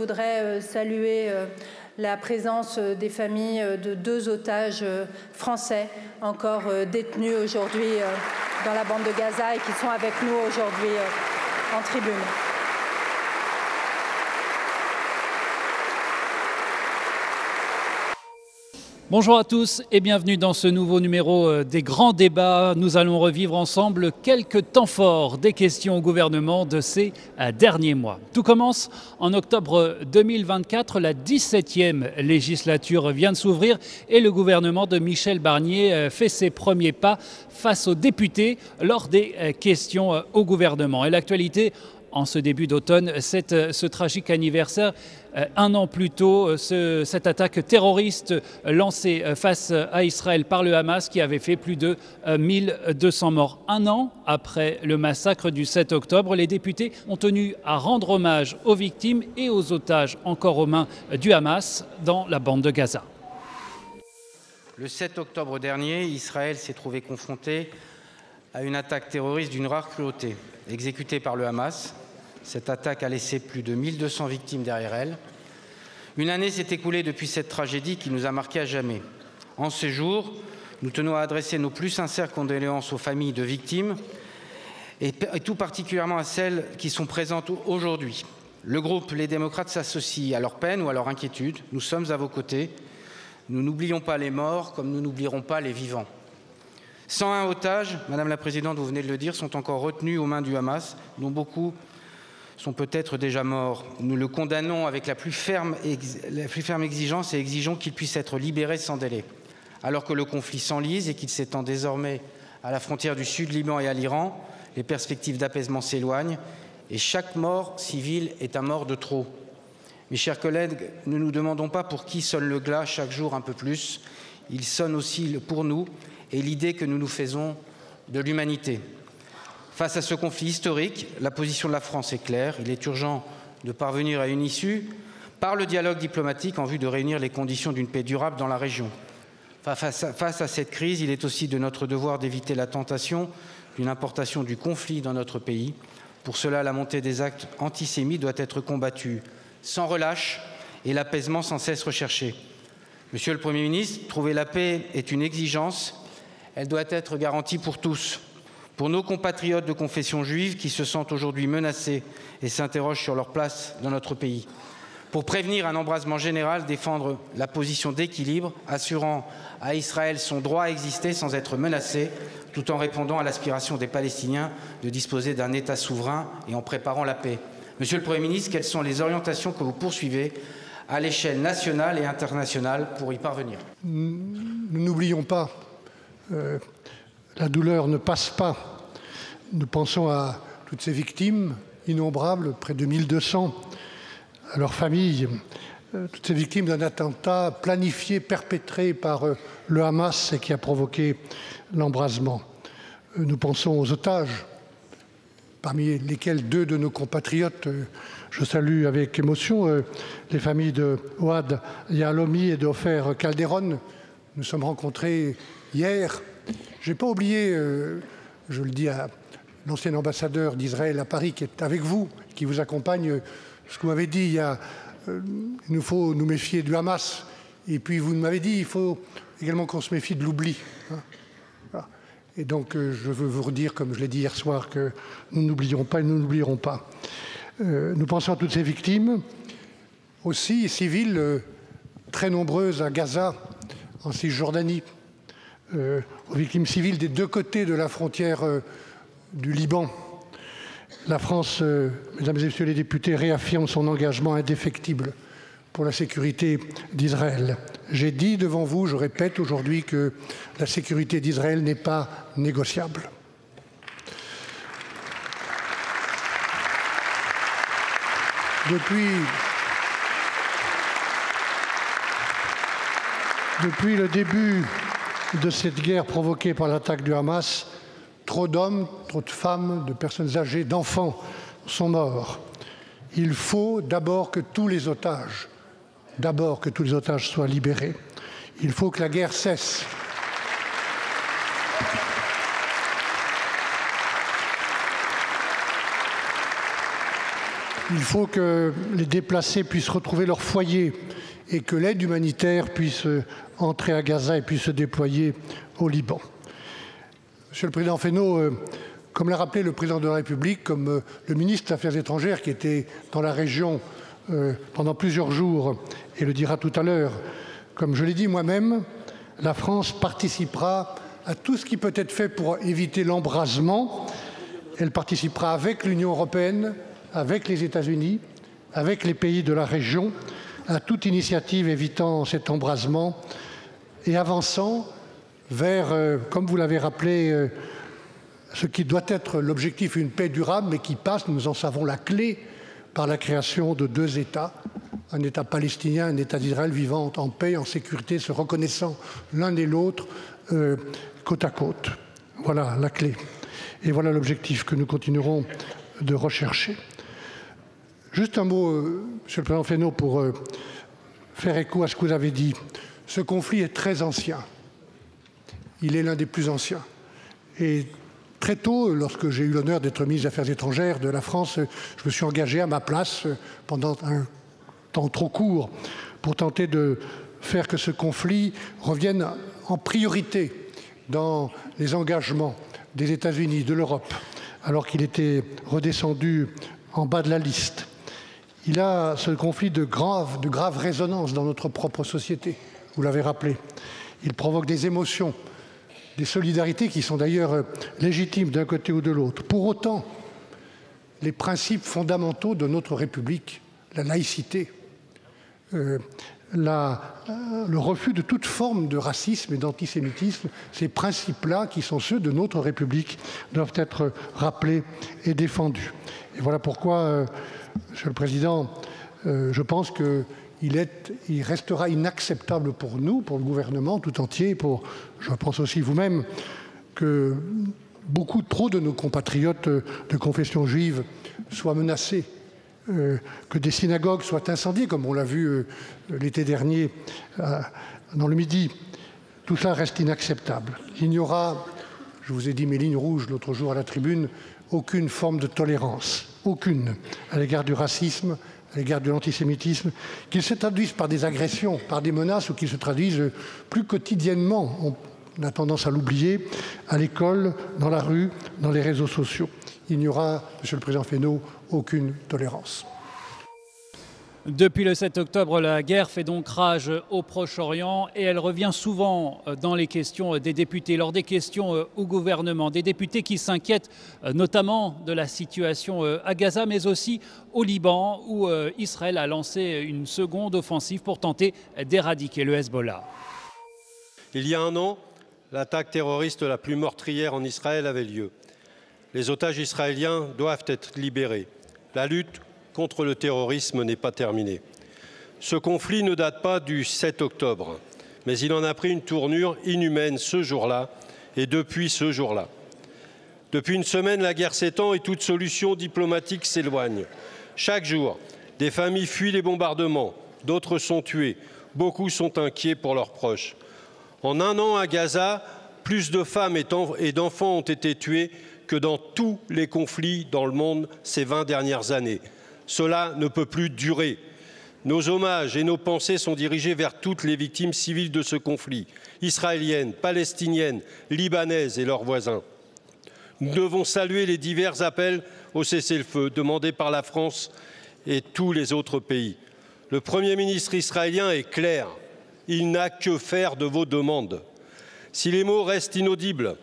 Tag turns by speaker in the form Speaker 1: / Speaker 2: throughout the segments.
Speaker 1: voudrais saluer la présence des familles de 2 otages français encore détenus aujourd'hui dans la bande de Gaza et qui sont avec nous aujourd'hui en tribune.
Speaker 2: Bonjour à tous et bienvenue dans ce nouveau numéro des grands débats. Nous allons revivre ensemble quelques temps forts des questions au gouvernement de ces derniers mois. Tout commence en octobre 2024. La 17e législature vient de s'ouvrir et le gouvernement de Michel Barnier fait ses premiers pas face aux députés lors des questions au gouvernement. Et l'actualité en ce début d'automne, c'est ce tragique anniversaire. Un an plus tôt, cette attaque terroriste lancée face à Israël par le Hamas qui avait fait plus de 1200 morts. Un an après le massacre du 7 octobre, les députés ont tenu à rendre hommage aux victimes et aux otages encore aux mains du Hamas dans la bande de Gaza.
Speaker 3: Le 7 octobre dernier, Israël s'est trouvé confronté à une attaque terroriste d'une rare cruauté, exécutée par le Hamas. Cette attaque a laissé plus de 1200 victimes derrière elle. Une année s'est écoulée depuis cette tragédie qui nous a marqués à jamais. En ce jour, nous tenons à adresser nos plus sincères condoléances aux familles de victimes et tout particulièrement à celles qui sont présentes aujourd'hui. Le groupe Les Démocrates s'associe à leur peine ou à leur inquiétude. Nous sommes à vos côtés. Nous n'oublions pas les morts comme nous n'oublierons pas les vivants. 101 otages, Madame la Présidente, vous venez de le dire, sont encore retenus aux mains du Hamas, dont beaucoup sont peut-être déjà morts. Nous le condamnons avec la plus ferme exigence et exigeons qu'il puisse être libéré sans délai. Alors que le conflit s'enlise et qu'il s'étend désormais à la frontière du Sud-Liban et à l'Iran, les perspectives d'apaisement s'éloignent et chaque mort civile est un mort de trop. Mes chers collègues, ne nous demandons pas pour qui sonne le glas chaque jour un peu plus. Il sonne aussi pour nous et l'idée que nous nous faisons de l'humanité. Face à ce conflit historique, la position de la France est claire. Il est urgent de parvenir à une issue par le dialogue diplomatique en vue de réunir les conditions d'une paix durable dans la région. Face à cette crise, il est aussi de notre devoir d'éviter la tentation d'une importation du conflit dans notre pays. Pour cela, la montée des actes antisémites doit être combattue sans relâche et l'apaisement sans cesse recherché. Monsieur le Premier ministre, trouver la paix est une exigence. Elle doit être garantie pour tous. Pour nos compatriotes de confession juive qui se sentent aujourd'hui menacés et s'interrogent sur leur place dans notre pays. Pour prévenir un embrasement général, défendre la position d'équilibre, assurant à Israël son droit à exister sans être menacé, tout en répondant à l'aspiration des Palestiniens de disposer d'un État souverain et en préparant la paix. Monsieur le Premier ministre, quelles sont les orientations que vous poursuivez à l'échelle nationale et internationale pour y parvenir?
Speaker 4: Nous n'oublions pas. La douleur ne passe pas. Nous pensons à toutes ces victimes innombrables, près de 1200, à leurs familles, toutes ces victimes d'un attentat planifié, perpétré par le Hamas et qui a provoqué l'embrasement. Nous pensons aux otages, parmi lesquels 2 de nos compatriotes. Je salue avec émotion les familles de Ouad Yahalomi et d'Ofer Calderon. Nous sommes rencontrés hier. Je n'ai pas oublié, je le dis à l'ancien ambassadeur d'Israël à Paris qui est avec vous, qui vous accompagne, ce que vous m'avez dit, il nous faut nous méfier du Hamas. Et puis vous m'avez dit, il faut également qu'on se méfie de l'oubli. Voilà. Et donc je veux vous redire, comme je l'ai dit hier soir, que nous n'oublierons pas et nous n'oublierons pas. Nous pensons à toutes ces victimes, aussi civiles, très nombreuses à Gaza, en Cisjordanie, aux victimes civiles des 2 côtés de la frontière du Liban. La France, mesdames et messieurs les députés, réaffirme son engagement indéfectible pour la sécurité d'Israël. J'ai dit devant vous, je répète aujourd'hui, que la sécurité d'Israël n'est pas négociable. Depuis le début de cette guerre provoquée par l'attaque du Hamas, trop d'hommes, trop de femmes, de personnes âgées, d'enfants sont morts. Il faut d'abord que tous les otages soient libérés. Il faut que la guerre cesse. Il faut que les déplacés puissent retrouver leur foyer et que l'aide humanitaire puisse entrer à Gaza et puisse se déployer au Liban. Monsieur le Président Fesneau, comme l'a rappelé le Président de la République, comme le ministre des Affaires étrangères qui était dans la région pendant plusieurs jours et le dira tout à l'heure, comme je l'ai dit moi-même, la France participera à tout ce qui peut être fait pour éviter l'embrasement. Elle participera avec l'Union européenne, avec les États-Unis, avec les pays de la région, à toute initiative évitant cet embrasement et avançant vers, comme vous l'avez rappelé, ce qui doit être l'objectif, une paix durable, mais qui passe, nous en savons la clé, par la création de 2 États, un État palestinien, un État d'Israël vivant en paix, en sécurité, se reconnaissant l'un et l'autre côte à côte. Voilà la clé. Et voilà l'objectif que nous continuerons de rechercher. Juste un mot, Monsieur le Président Fesneau, pour faire écho à ce que vous avez dit. Ce conflit est très ancien. Il est l'un des plus anciens. Et très tôt, lorsque j'ai eu l'honneur d'être ministre des Affaires étrangères de la France, je me suis engagé à ma place pendant un temps trop court pour tenter de faire que ce conflit revienne en priorité dans les engagements des États-Unis, de l'Europe, alors qu'il était redescendu en bas de la liste. Il a ce conflit de grave résonance dans notre propre société, vous l'avez rappelé. Il provoque des émotions, des solidarités qui sont d'ailleurs légitimes d'un côté ou de l'autre. Pour autant, les principes fondamentaux de notre République, la laïcité, le refus de toute forme de racisme et d'antisémitisme, ces principes-là, qui sont ceux de notre République, doivent être rappelés et défendus. Et voilà pourquoi, Monsieur le Président, je pense qu'il restera inacceptable pour nous, pour le gouvernement tout entier, je pense aussi vous-même, que trop de nos compatriotes de confession juive soient menacés, que des synagogues soient incendiées, comme on l'a vu l'été dernier dans le Midi. Tout cela reste inacceptable. Il n'y aura, je vous ai dit mes lignes rouges l'autre jour à la tribune, aucune forme de tolérance, aucune, à l'égard du racisme, à l'égard de l'antisémitisme, qu'ils se traduisent par des agressions, par des menaces, ou qu'ils se traduisent plus quotidiennement, on a tendance à l'oublier, à l'école, dans la rue, dans les réseaux sociaux. Il n'y aura, Monsieur le Président Fesneau, aucune tolérance.
Speaker 2: Depuis le 7 octobre, la guerre fait donc rage au Proche-Orient et elle revient souvent dans les questions des députés, lors des questions au gouvernement. Des députés qui s'inquiètent notamment de la situation à Gaza, mais aussi au Liban, où Israël a lancé une seconde offensive pour tenter d'éradiquer le Hezbollah.
Speaker 5: Il y a un an, l'attaque terroriste la plus meurtrière en Israël avait lieu. Les otages israéliens doivent être libérés. La lutte contre le terrorisme n'est pas terminée. Ce conflit ne date pas du 7 octobre, mais il en a pris une tournure inhumaine ce jour-là et depuis ce jour-là. Depuis une semaine, la guerre s'étend et toute solution diplomatique s'éloigne. Chaque jour, des familles fuient les bombardements, d'autres sont tuées, beaucoup sont inquiets pour leurs proches. En un an à Gaza, plus de femmes et d'enfants ont été tués que dans tous les conflits dans le monde ces 20 dernières années. Cela ne peut plus durer. Nos hommages et nos pensées sont dirigés vers toutes les victimes civiles de ce conflit, israéliennes, palestiniennes, libanaises et leurs voisins. Nous devons saluer les divers appels au cessez-le-feu demandés par la France et tous les autres pays. Le Premier ministre israélien est clair. Il n'a que faire de vos demandes. Si les mots restent inaudibles,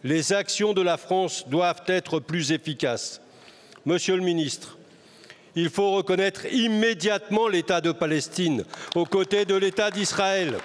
Speaker 5: les actions de la France doivent être plus efficaces. Monsieur le ministre, il faut reconnaître immédiatement l'État de Palestine aux côtés de l'État d'Israël.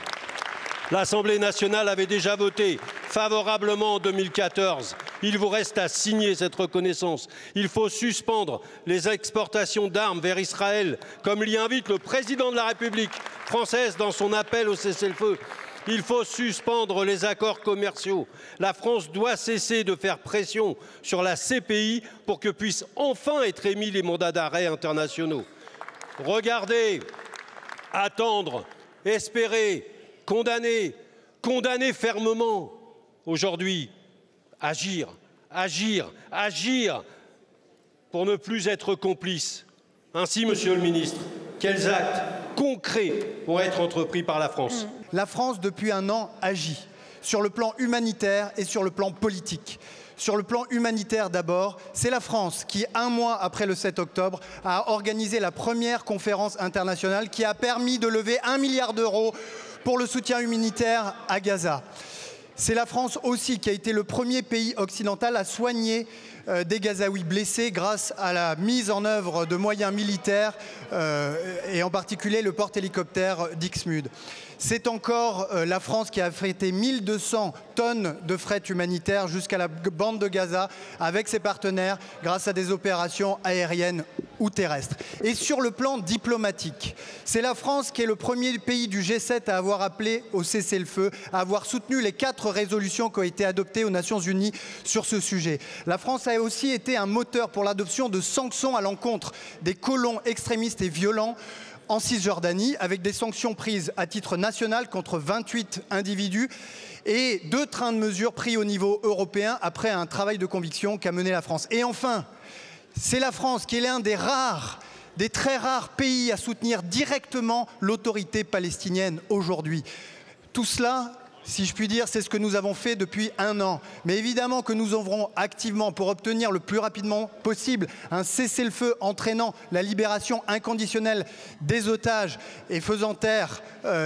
Speaker 5: L'Assemblée nationale avait déjà voté favorablement en 2014. Il vous reste à signer cette reconnaissance. Il faut suspendre les exportations d'armes vers Israël, comme l'y invite le président de la République française dans son appel au cessez-le-feu. Il faut suspendre les accords commerciaux. La France doit cesser de faire pression sur la CPI pour que puissent enfin être émis les mandats d'arrêt internationaux. Regarder, attendre, espérer, condamner fermement. Aujourd'hui, agir pour ne plus être complice. Ainsi, Monsieur le ministre, quels actes concrets vont être entrepris par la France?
Speaker 6: La France, depuis un an, agit sur le plan humanitaire et sur le plan politique. Sur le plan humanitaire d'abord, c'est la France qui, un mois après le 7 octobre, a organisé la première conférence internationale qui a permis de lever 1 milliard d'euros pour le soutien humanitaire à Gaza. C'est la France aussi qui a été le premier pays occidental à soigner des Gazaouis blessés grâce à la mise en œuvre de moyens militaires et en particulier le porte-hélicoptère Dixmude. C'est encore la France qui a affrété 1200 tonnes de fret humanitaire jusqu'à la bande de Gaza avec ses partenaires grâce à des opérations aériennes ou terrestres. Et sur le plan diplomatique, c'est la France qui est le premier pays du G7 à avoir appelé au cessez-le-feu, à avoir soutenu les 4 résolutions qui ont été adoptées aux Nations Unies sur ce sujet. La France a aussi été un moteur pour l'adoption de sanctions à l'encontre des colons extrémistes et violents en Cisjordanie, avec des sanctions prises à titre national contre 28 individus et 2 trains de mesures pris au niveau européen après un travail de conviction qu'a mené la France. Et enfin, c'est la France qui est l'un des très rares pays à soutenir directement l'autorité palestinienne aujourd'hui. Tout cela, si je puis dire, c'est ce que nous avons fait depuis un an. Mais évidemment que nous œuvrons activement pour obtenir le plus rapidement possible un cessez-le-feu entraînant la libération inconditionnelle des otages et faisant taire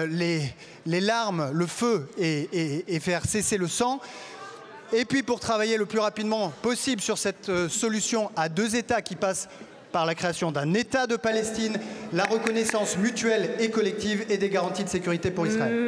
Speaker 6: les larmes, le feu et faire cesser le sang. Et puis pour travailler le plus rapidement possible sur cette solution à 2 États qui passe par la création d'un État de Palestine, la reconnaissance mutuelle et collective et des garanties de sécurité pour Israël.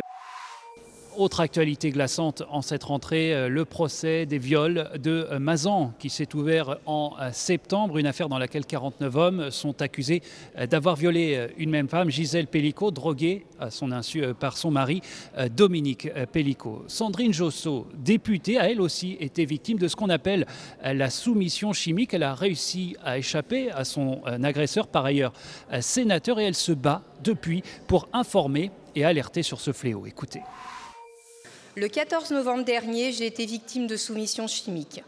Speaker 2: Autre actualité glaçante en cette rentrée, le procès des viols de Mazan qui s'est ouvert en septembre. Une affaire dans laquelle 49 hommes sont accusés d'avoir violé une même femme, Gisèle Pelicot, droguée à son insu par son mari, Dominique Pelicot. Sandrine Josso, députée, a elle aussi été victime de ce qu'on appelle la soumission chimique. Elle a réussi à échapper à son agresseur, par ailleurs sénateur, et elle se bat depuis pour informer et alerter sur ce fléau. Écoutez.
Speaker 7: Le 14 novembre dernier, j'ai été victime de soumission chimique.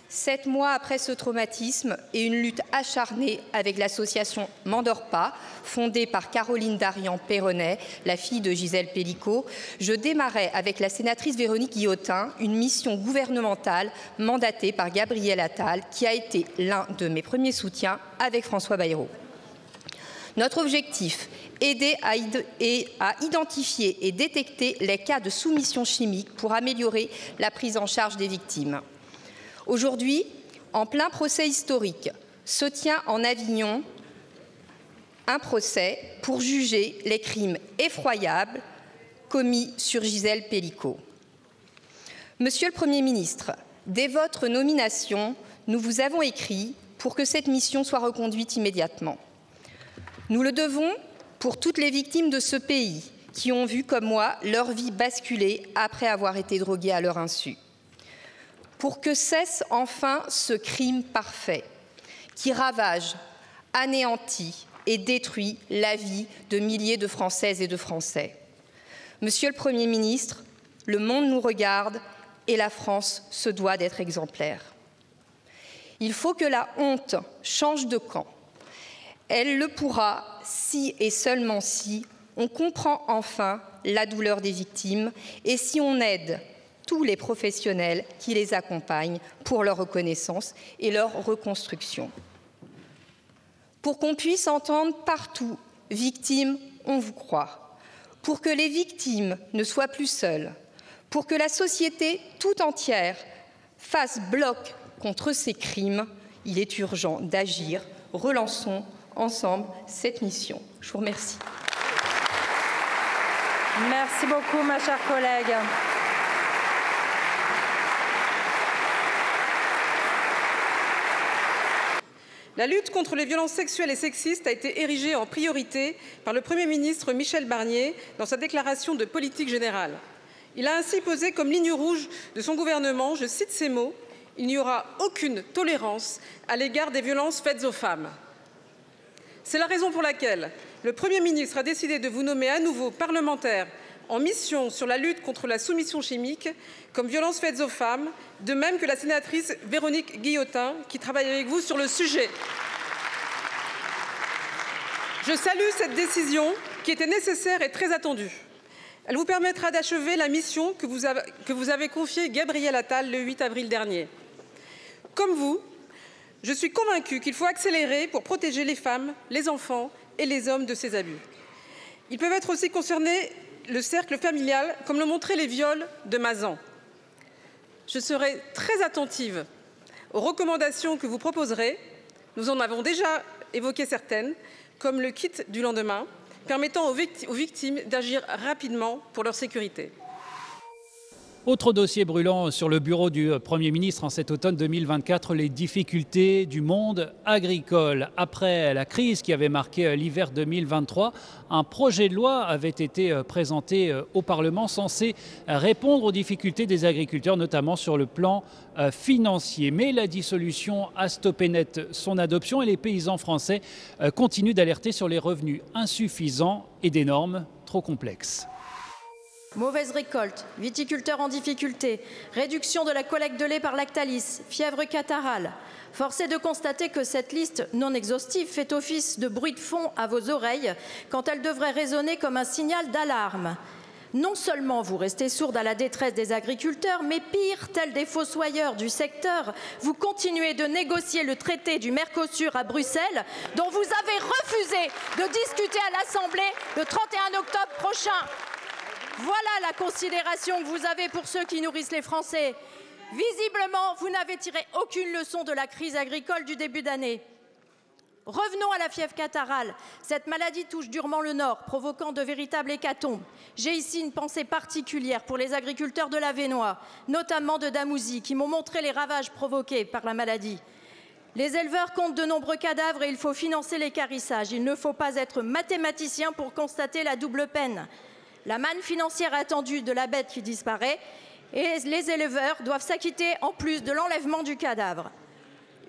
Speaker 7: 7 mois après ce traumatisme et une lutte acharnée avec l'association M'endors pas, fondée par Caroline Darian-Perronnet, la fille de Gisèle Pelicot, je démarrais avec la sénatrice Véronique Guillotin une mission gouvernementale mandatée par Gabriel Attal, qui a été l'un de mes premiers soutiens avec François Bayrou. Notre objectif, aider à identifier et détecter les cas de soumission chimique pour améliorer la prise en charge des victimes. Aujourd'hui, en plein procès historique, se tient en Avignon un procès pour juger les crimes effroyables commis sur Gisèle Pelicot. Monsieur le Premier ministre, dès votre nomination, nous vous avons écrit pour que cette mission soit reconduite immédiatement. Nous le devons pour toutes les victimes de ce pays qui ont vu, comme moi, leur vie basculer après avoir été droguées à leur insu. Pour que cesse enfin ce crime parfait qui ravage, anéantit et détruit la vie de milliers de Françaises et de Français. Monsieur le Premier ministre, le monde nous regarde et la France se doit d'être exemplaire. Il faut que la honte change de camp. Elle le pourra si et seulement si on comprend enfin la douleur des victimes et si on aide tous les professionnels qui les accompagnent pour leur reconnaissance et leur reconstruction. Pour qu'on puisse entendre partout « victimes, on vous croit », pour que les victimes ne soient plus seules, pour que la société tout entière fasse bloc contre ces crimes, il est urgent d'agir. Relançons ensemble cette mission. Je vous remercie.
Speaker 1: Merci beaucoup, ma chère collègue.
Speaker 8: La lutte contre les violences sexuelles et sexistes a été érigée en priorité par le Premier ministre Michel Barnier dans sa déclaration de politique générale. Il a ainsi posé comme ligne rouge de son gouvernement, je cite ces mots, « Il n'y aura aucune tolérance à l'égard des violences faites aux femmes ». C'est la raison pour laquelle le Premier ministre a décidé de vous nommer à nouveau parlementaire en mission sur la lutte contre la soumission chimique comme violences faites aux femmes, de même que la sénatrice Véronique Guillotin qui travaille avec vous sur le sujet. Je salue cette décision qui était nécessaire et très attendue. Elle vous permettra d'achever la mission que vous avez confiée Gabriel Attal le 8 avril dernier. Comme vous, je suis convaincue qu'il faut accélérer pour protéger les femmes, les enfants et les hommes de ces abus. Ils peuvent être aussi concernés le cercle familial, comme le montraient les viols de Mazan. Je serai très attentive aux recommandations que vous proposerez. Nous en avons déjà évoqué certaines, comme le kit du lendemain, permettant aux victimes d'agir rapidement pour leur sécurité.
Speaker 2: Autre dossier brûlant sur le bureau du Premier ministre en cet automne 2024, les difficultés du monde agricole. Après la crise qui avait marqué l'hiver 2023, un projet de loi avait été présenté au Parlement censé répondre aux difficultés des agriculteurs, notamment sur le plan financier. Mais la dissolution a stoppé net son adoption et les paysans français continuent d'alerter sur les revenus insuffisants et des normes trop complexes.
Speaker 9: Mauvaise récolte, viticulteurs en difficulté, réduction de la collecte de lait par Lactalis, fièvre catarrhale. Force est de constater que cette liste non exhaustive fait office de bruit de fond à vos oreilles quand elle devrait résonner comme un signal d'alarme. Non seulement vous restez sourde à la détresse des agriculteurs, mais pire, tels des fossoyeurs du secteur, vous continuez de négocier le traité du Mercosur à Bruxelles, dont vous avez refusé de discuter à l'Assemblée le 31 octobre prochain. Voilà la considération que vous avez pour ceux qui nourrissent les Français. Visiblement, vous n'avez tiré aucune leçon de la crise agricole du début d'année. Revenons à la fièvre catarrhale. Cette maladie touche durement le Nord, provoquant de véritables hécatombes. J'ai ici une pensée particulière pour les agriculteurs de l'Avesnois, notamment de Damouzy, qui m'ont montré les ravages provoqués par la maladie. Les éleveurs comptent de nombreux cadavres et il faut financer l'équarrissage. Il ne faut pas être mathématicien pour constater la double peine. La manne financière attendue de la bête qui disparaît et les éleveurs doivent s'acquitter en plus de l'enlèvement du cadavre.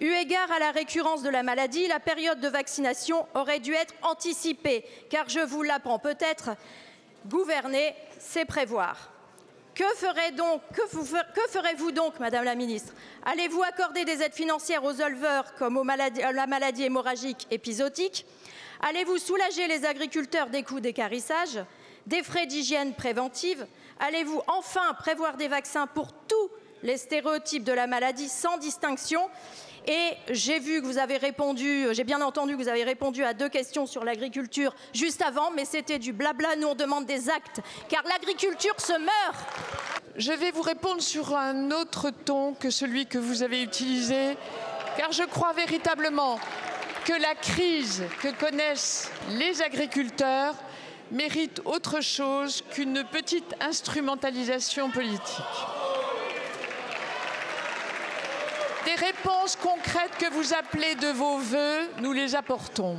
Speaker 9: Eu égard à la récurrence de la maladie, la période de vaccination aurait dû être anticipée, car je vous l'apprends peut-être, gouverner, c'est prévoir. Que ferez-vous donc, Madame la Ministre? Allez-vous accorder des aides financières aux éleveurs comme la maladie hémorragique épizootique? Allez-vous soulager les agriculteurs des coûts d'équarrissage, des frais d'hygiène préventive? Allez-vous enfin prévoir des vaccins pour tous les stéréotypes de la maladie sans distinction? Et j'ai bien entendu que vous avez répondu à 2 questions sur l'agriculture juste avant, mais c'était du blabla. Nous, on demande des actes, car l'agriculture se meurt.
Speaker 10: Je vais vous répondre sur un autre ton que celui que vous avez utilisé, car je crois véritablement que la crise que connaissent les agriculteurs mérite autre chose qu'une petite instrumentalisation politique. Des réponses concrètes que vous appelez de vos vœux, nous les apportons.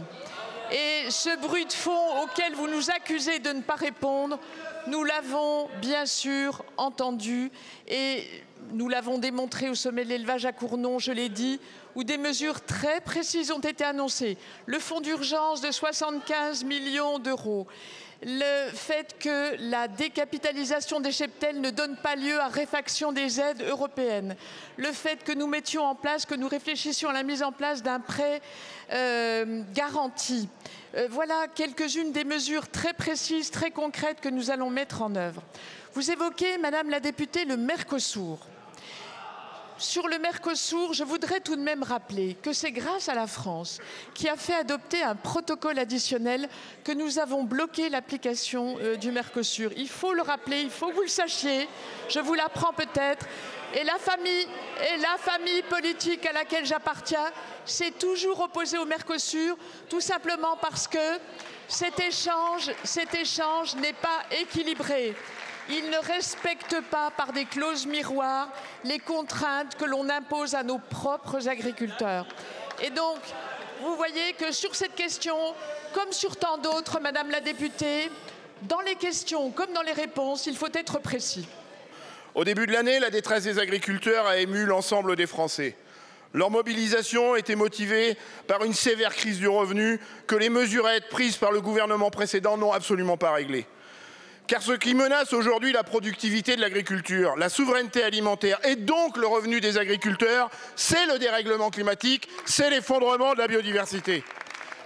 Speaker 10: Et ce bruit de fond auquel vous nous accusez de ne pas répondre, nous l'avons bien sûr entendu et nous l'avons démontré au sommet de l'élevage à Cournon, je l'ai dit, où des mesures très précises ont été annoncées. Le fonds d'urgence de 75 millions d'euros. Le fait que la décapitalisation des cheptels ne donne pas lieu à réfaction des aides européennes. Le fait que nous mettions en place, que nous réfléchissions à la mise en place d'un prêt garanti. Voilà quelques-unes des mesures très précises, très concrètes que nous allons mettre en œuvre. Vous évoquez, Madame la députée, le Mercosur. Sur le Mercosur, je voudrais tout de même rappeler que c'est grâce à la France qui a fait adopter un protocole additionnel que nous avons bloqué l'application du Mercosur. Il faut le rappeler, il faut que vous le sachiez, je vous l'apprends peut-être. Et la famille politique à laquelle j'appartiens s'est toujours opposée au Mercosur, tout simplement parce que cet échange n'est pas équilibré. Il ne respecte pas, par des clauses miroirs, les contraintes que l'on impose à nos propres agriculteurs. Et donc, vous voyez que sur cette question, comme sur tant d'autres, Madame la députée, dans les questions comme dans les réponses, il faut être précis.
Speaker 11: Au début de l'année, la détresse des agriculteurs a ému l'ensemble des Français. Leur mobilisation était motivée par une sévère crise du revenu que les mesurettes prises par le gouvernement précédent n'ont absolument pas réglée. Car ce qui menace aujourd'hui la productivité de l'agriculture, la souveraineté alimentaire et donc le revenu des agriculteurs, c'est le dérèglement climatique, c'est l'effondrement de la biodiversité.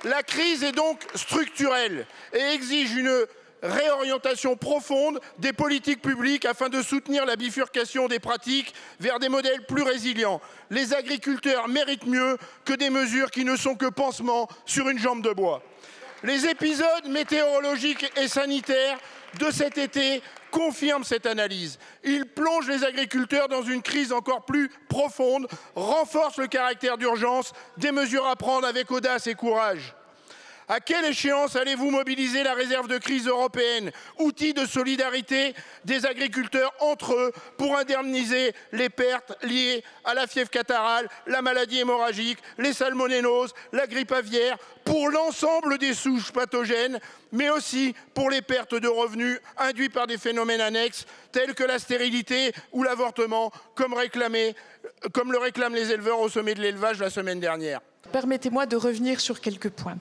Speaker 11: La crise est donc structurelle et exige une réorientation profonde des politiques publiques afin de soutenir la bifurcation des pratiques vers des modèles plus résilients. Les agriculteurs méritent mieux que des mesures qui ne sont que pansements sur une jambe de bois. Les épisodes météorologiques et sanitaires de cet été confirment cette analyse. Ils plongent les agriculteurs dans une crise encore plus profonde, renforcent le caractère d'urgence des mesures à prendre avec audace et courage. À quelle échéance allez-vous mobiliser la réserve de crise européenne, outil de solidarité des agriculteurs entre eux pour indemniser les pertes liées à la fièvre catarrhale, la maladie hémorragique, les salmonelloses, la grippe aviaire, pour l'ensemble des souches pathogènes, mais aussi pour les pertes de revenus induites par des phénomènes annexes tels que la stérilité ou l'avortement, comme le réclament les éleveurs au sommet de l'élevage la semaine dernière.
Speaker 10: Permettez-moi de revenir sur quelques points.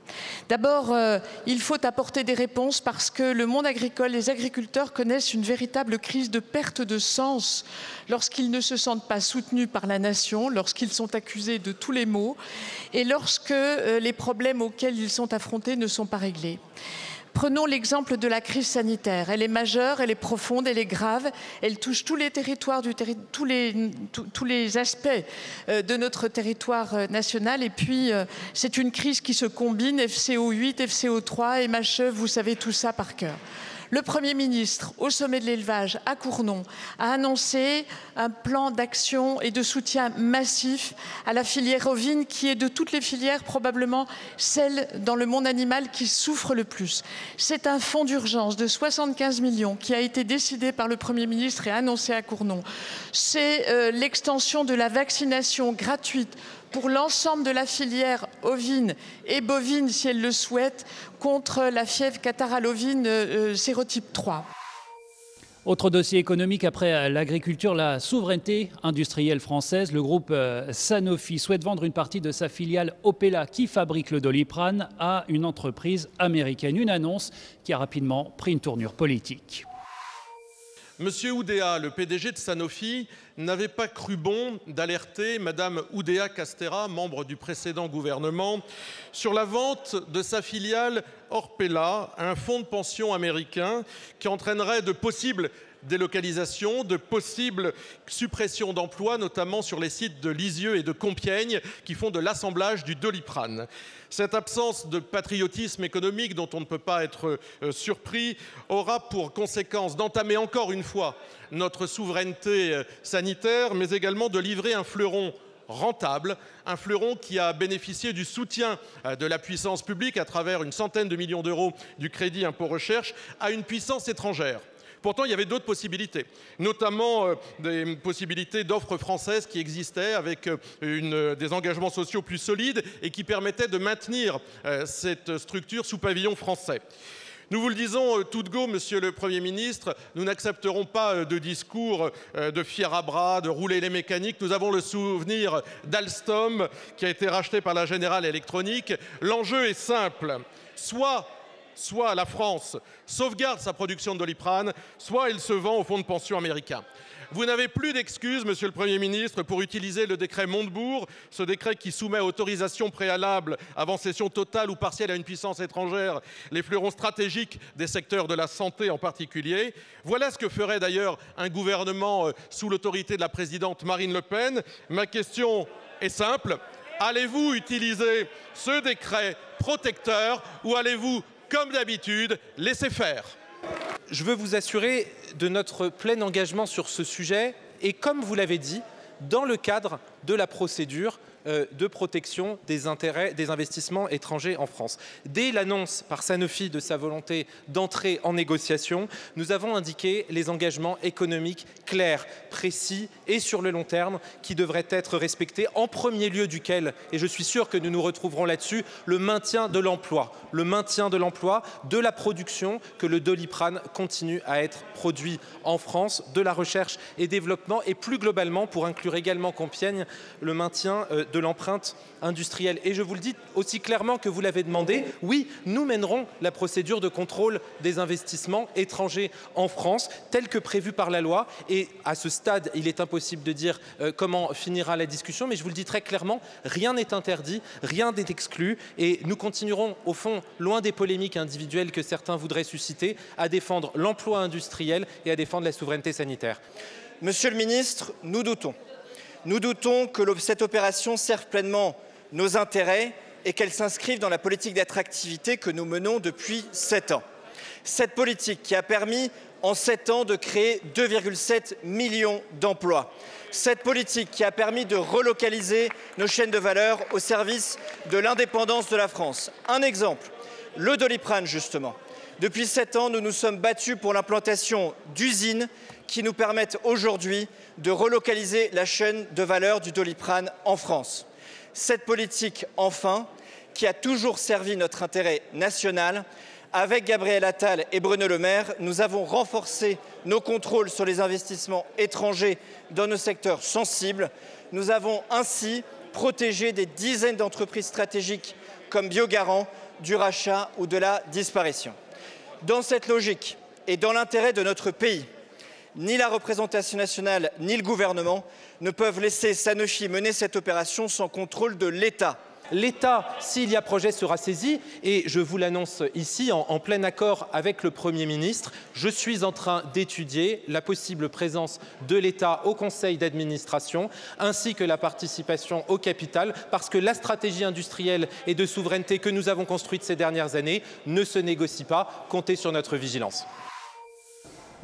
Speaker 10: D'abord, il faut apporter des réponses parce que le monde agricole, les agriculteurs connaissent une véritable crise de perte de sens lorsqu'ils ne se sentent pas soutenus par la nation, lorsqu'ils sont accusés de tous les maux et lorsque les problèmes auxquels ils sont affrontés ne sont pas réglés. Prenons l'exemple de la crise sanitaire. Elle est majeure, elle est profonde, elle est grave. Elle touche tous les territoires, tous les aspects de notre territoire national. Et puis, c'est une crise qui se combine, FCO8, FCO3 et MHE, vous savez tout ça par cœur. Le Premier ministre, au sommet de l'élevage, à Cournon, a annoncé un plan d'action et de soutien massif à la filière ovine, qui est de toutes les filières probablement celle dans le monde animal qui souffre le plus. C'est un fonds d'urgence de 75 millions qui a été décidé par le Premier ministre et annoncé à Cournon. C'est l'extension de la vaccination gratuite pour l'ensemble de la filière ovine et bovine, si elle le souhaite, contre la fièvre catarrhale ovine sérotype 3.
Speaker 2: Autre dossier économique après l'agriculture, la souveraineté industrielle française. Le groupe Sanofi souhaite vendre une partie de sa filiale Opella qui fabrique le Doliprane à une entreprise américaine. Une annonce qui a rapidement pris une tournure politique.
Speaker 12: Monsieur Oudéa, le PDG de Sanofi, n'avait pas cru bon d'alerter Madame Oudéa Castéra, membre du précédent gouvernement, sur la vente de sa filiale Orpella à un fonds de pension américain qui entraînerait de possibles délocalisations, de possibles suppressions d'emplois, notamment sur les sites de Lisieux et de Compiègne qui font de l'assemblage du Doliprane. Cette absence de patriotisme économique dont on ne peut pas être surpris aura pour conséquence d'entamer encore une fois notre souveraineté sanitaire, mais également de livrer un fleuron rentable, un fleuron qui a bénéficié du soutien de la puissance publique à travers une centaine de millions d'euros du crédit impôt recherche à une puissance étrangère. Pourtant, il y avait d'autres possibilités, notamment des possibilités d'offres françaises qui existaient avec des engagements sociaux plus solides et qui permettaient de maintenir cette structure sous pavillon français. Nous vous le disons tout de go, Monsieur le Premier ministre, nous n'accepterons pas de discours de fier à bras, de rouler les mécaniques. Nous avons le souvenir d'Alstom qui a été racheté par la General Electric. L'enjeu est simple, soit la France sauvegarde sa production de Doliprane, soit elle se vend au fonds de pension américain. Vous n'avez plus d'excuses, Monsieur le Premier ministre, pour utiliser le décret Montebourg, ce décret qui soumet à autorisation préalable avant cession totale ou partielle à une puissance étrangère les fleurons stratégiques des secteurs de la santé en particulier. Voilà ce que ferait d'ailleurs un gouvernement sous l'autorité de la présidente Marine Le Pen. Ma question est simple. Allez-vous utiliser ce décret protecteur ou allez-vous, comme d'habitude, laisser faire ?
Speaker 13: Je veux vous assurer de notre plein engagement sur ce sujet et, comme vous l'avez dit, dans le cadre de la procédure de protection des intérêts des investissements étrangers en France. Dès l'annonce par Sanofi de sa volonté d'entrer en négociation, nous avons indiqué les engagements économiques clairs, précis et sur le long terme qui devraient être respectés, en premier lieu duquel, et je suis sûr que nous nous retrouverons là-dessus, le maintien de l'emploi, de la production, que le Doliprane continue à être produit en France, de la recherche et développement et plus globalement, pour inclure également Compiègne, le maintien de l'empreinte industrielle. Et je vous le dis aussi clairement que vous l'avez demandé, oui, nous mènerons la procédure de contrôle des investissements étrangers en France, telle que prévue par la loi. Et à ce stade, il est impossible de dire comment finira la discussion, mais je vous le dis très clairement, rien n'est interdit, rien n'est exclu. Et nous continuerons, au fond, loin des polémiques individuelles que certains voudraient susciter, à défendre l'emploi industriel et à défendre la souveraineté sanitaire.
Speaker 14: Monsieur le ministre, nous doutons. Nous doutons que cette opération serve pleinement nos intérêts et qu'elle s'inscrive dans la politique d'attractivité que nous menons depuis 7 ans. Cette politique qui a permis, en 7 ans, de créer 2,7 millions d'emplois. Cette politique qui a permis de relocaliser nos chaînes de valeur au service de l'indépendance de la France. Un exemple, le Doliprane justement. Depuis 7 ans, nous nous sommes battus pour l'implantation d'usines qui nous permettent aujourd'hui de relocaliser la chaîne de valeur du Doliprane en France. Cette politique, enfin, qui a toujours servi notre intérêt national, avec Gabriel Attal et Bruno Le Maire, nous avons renforcé nos contrôles sur les investissements étrangers dans nos secteurs sensibles. Nous avons ainsi protégé des dizaines d'entreprises stratégiques comme Biogarant, du rachat ou de la disparition. Dans cette logique et dans l'intérêt de notre pays, ni la représentation nationale ni le gouvernement ne peuvent laisser Sanofi mener cette opération sans contrôle de l'État.
Speaker 13: L'État, s'il y a projet, sera saisi et je vous l'annonce ici, en plein accord avec le Premier ministre, je suis en train d'étudier la possible présence de l'État au conseil d'administration ainsi que la participation au capital parce que la stratégie industrielle et de souveraineté que nous avons construite ces dernières années ne se négocie pas. Comptez sur notre vigilance.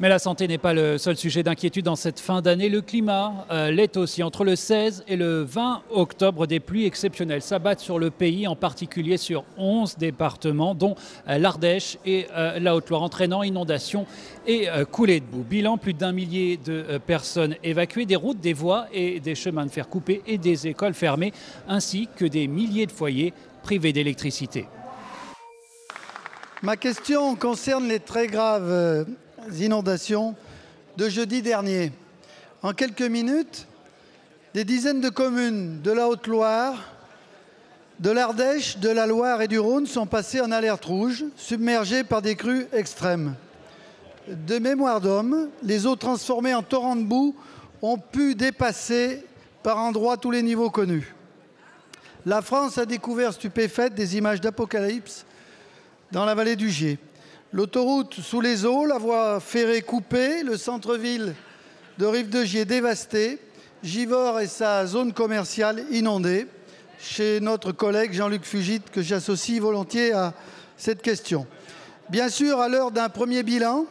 Speaker 2: Mais la santé n'est pas le seul sujet d'inquiétude dans cette fin d'année. Le climat l'est aussi. Entre le 16 et le 20 octobre, des pluies exceptionnelles s'abattent sur le pays, en particulier sur 11 départements, dont l'Ardèche et la Haute-Loire, entraînant inondations et coulées de boue. Bilan, plus d'1 millier de personnes évacuées, des routes, des voies et des chemins de fer coupés et des écoles fermées, ainsi que des milliers de foyers privés d'électricité.
Speaker 15: Ma question concerne les très graves inondations de jeudi dernier. En quelques minutes, des dizaines de communes de la Haute-Loire, de l'Ardèche, de la Loire et du Rhône sont passées en alerte rouge, submergées par des crues extrêmes. De mémoire d'homme, les eaux transformées en torrents de boue ont pu dépasser par endroits tous les niveaux connus. La France a découvert stupéfaite des images d'apocalypse dans la vallée du Gier. L'autoroute sous les eaux, la voie ferrée coupée, le centre-ville de Rive-de-Gier dévasté, Givors et sa zone commerciale inondée. Chez notre collègue Jean-Luc Fugit, que j'associe volontiers à cette question. Bien sûr, à l'heure d'un premier bilan,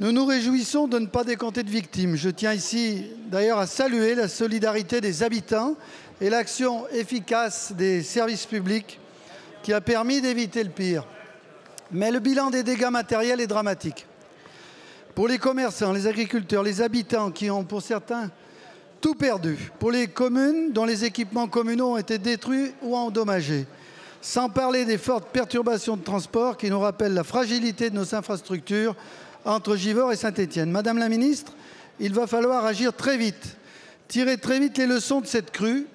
Speaker 15: nous nous réjouissons de ne pas décompter de victimes. Je tiens ici d'ailleurs à saluer la solidarité des habitants et l'action efficace des services publics qui a permis d'éviter le pire. Mais le bilan des dégâts matériels est dramatique. Pour les commerçants, les agriculteurs, les habitants qui ont pour certains tout perdu. Pour les communes dont les équipements communaux ont été détruits ou endommagés. Sans parler des fortes perturbations de transport qui nous rappellent la fragilité de nos infrastructures entre Givors et Saint-Étienne. Madame la ministre, il va falloir agir très vite, tirer très vite les leçons de cette crue,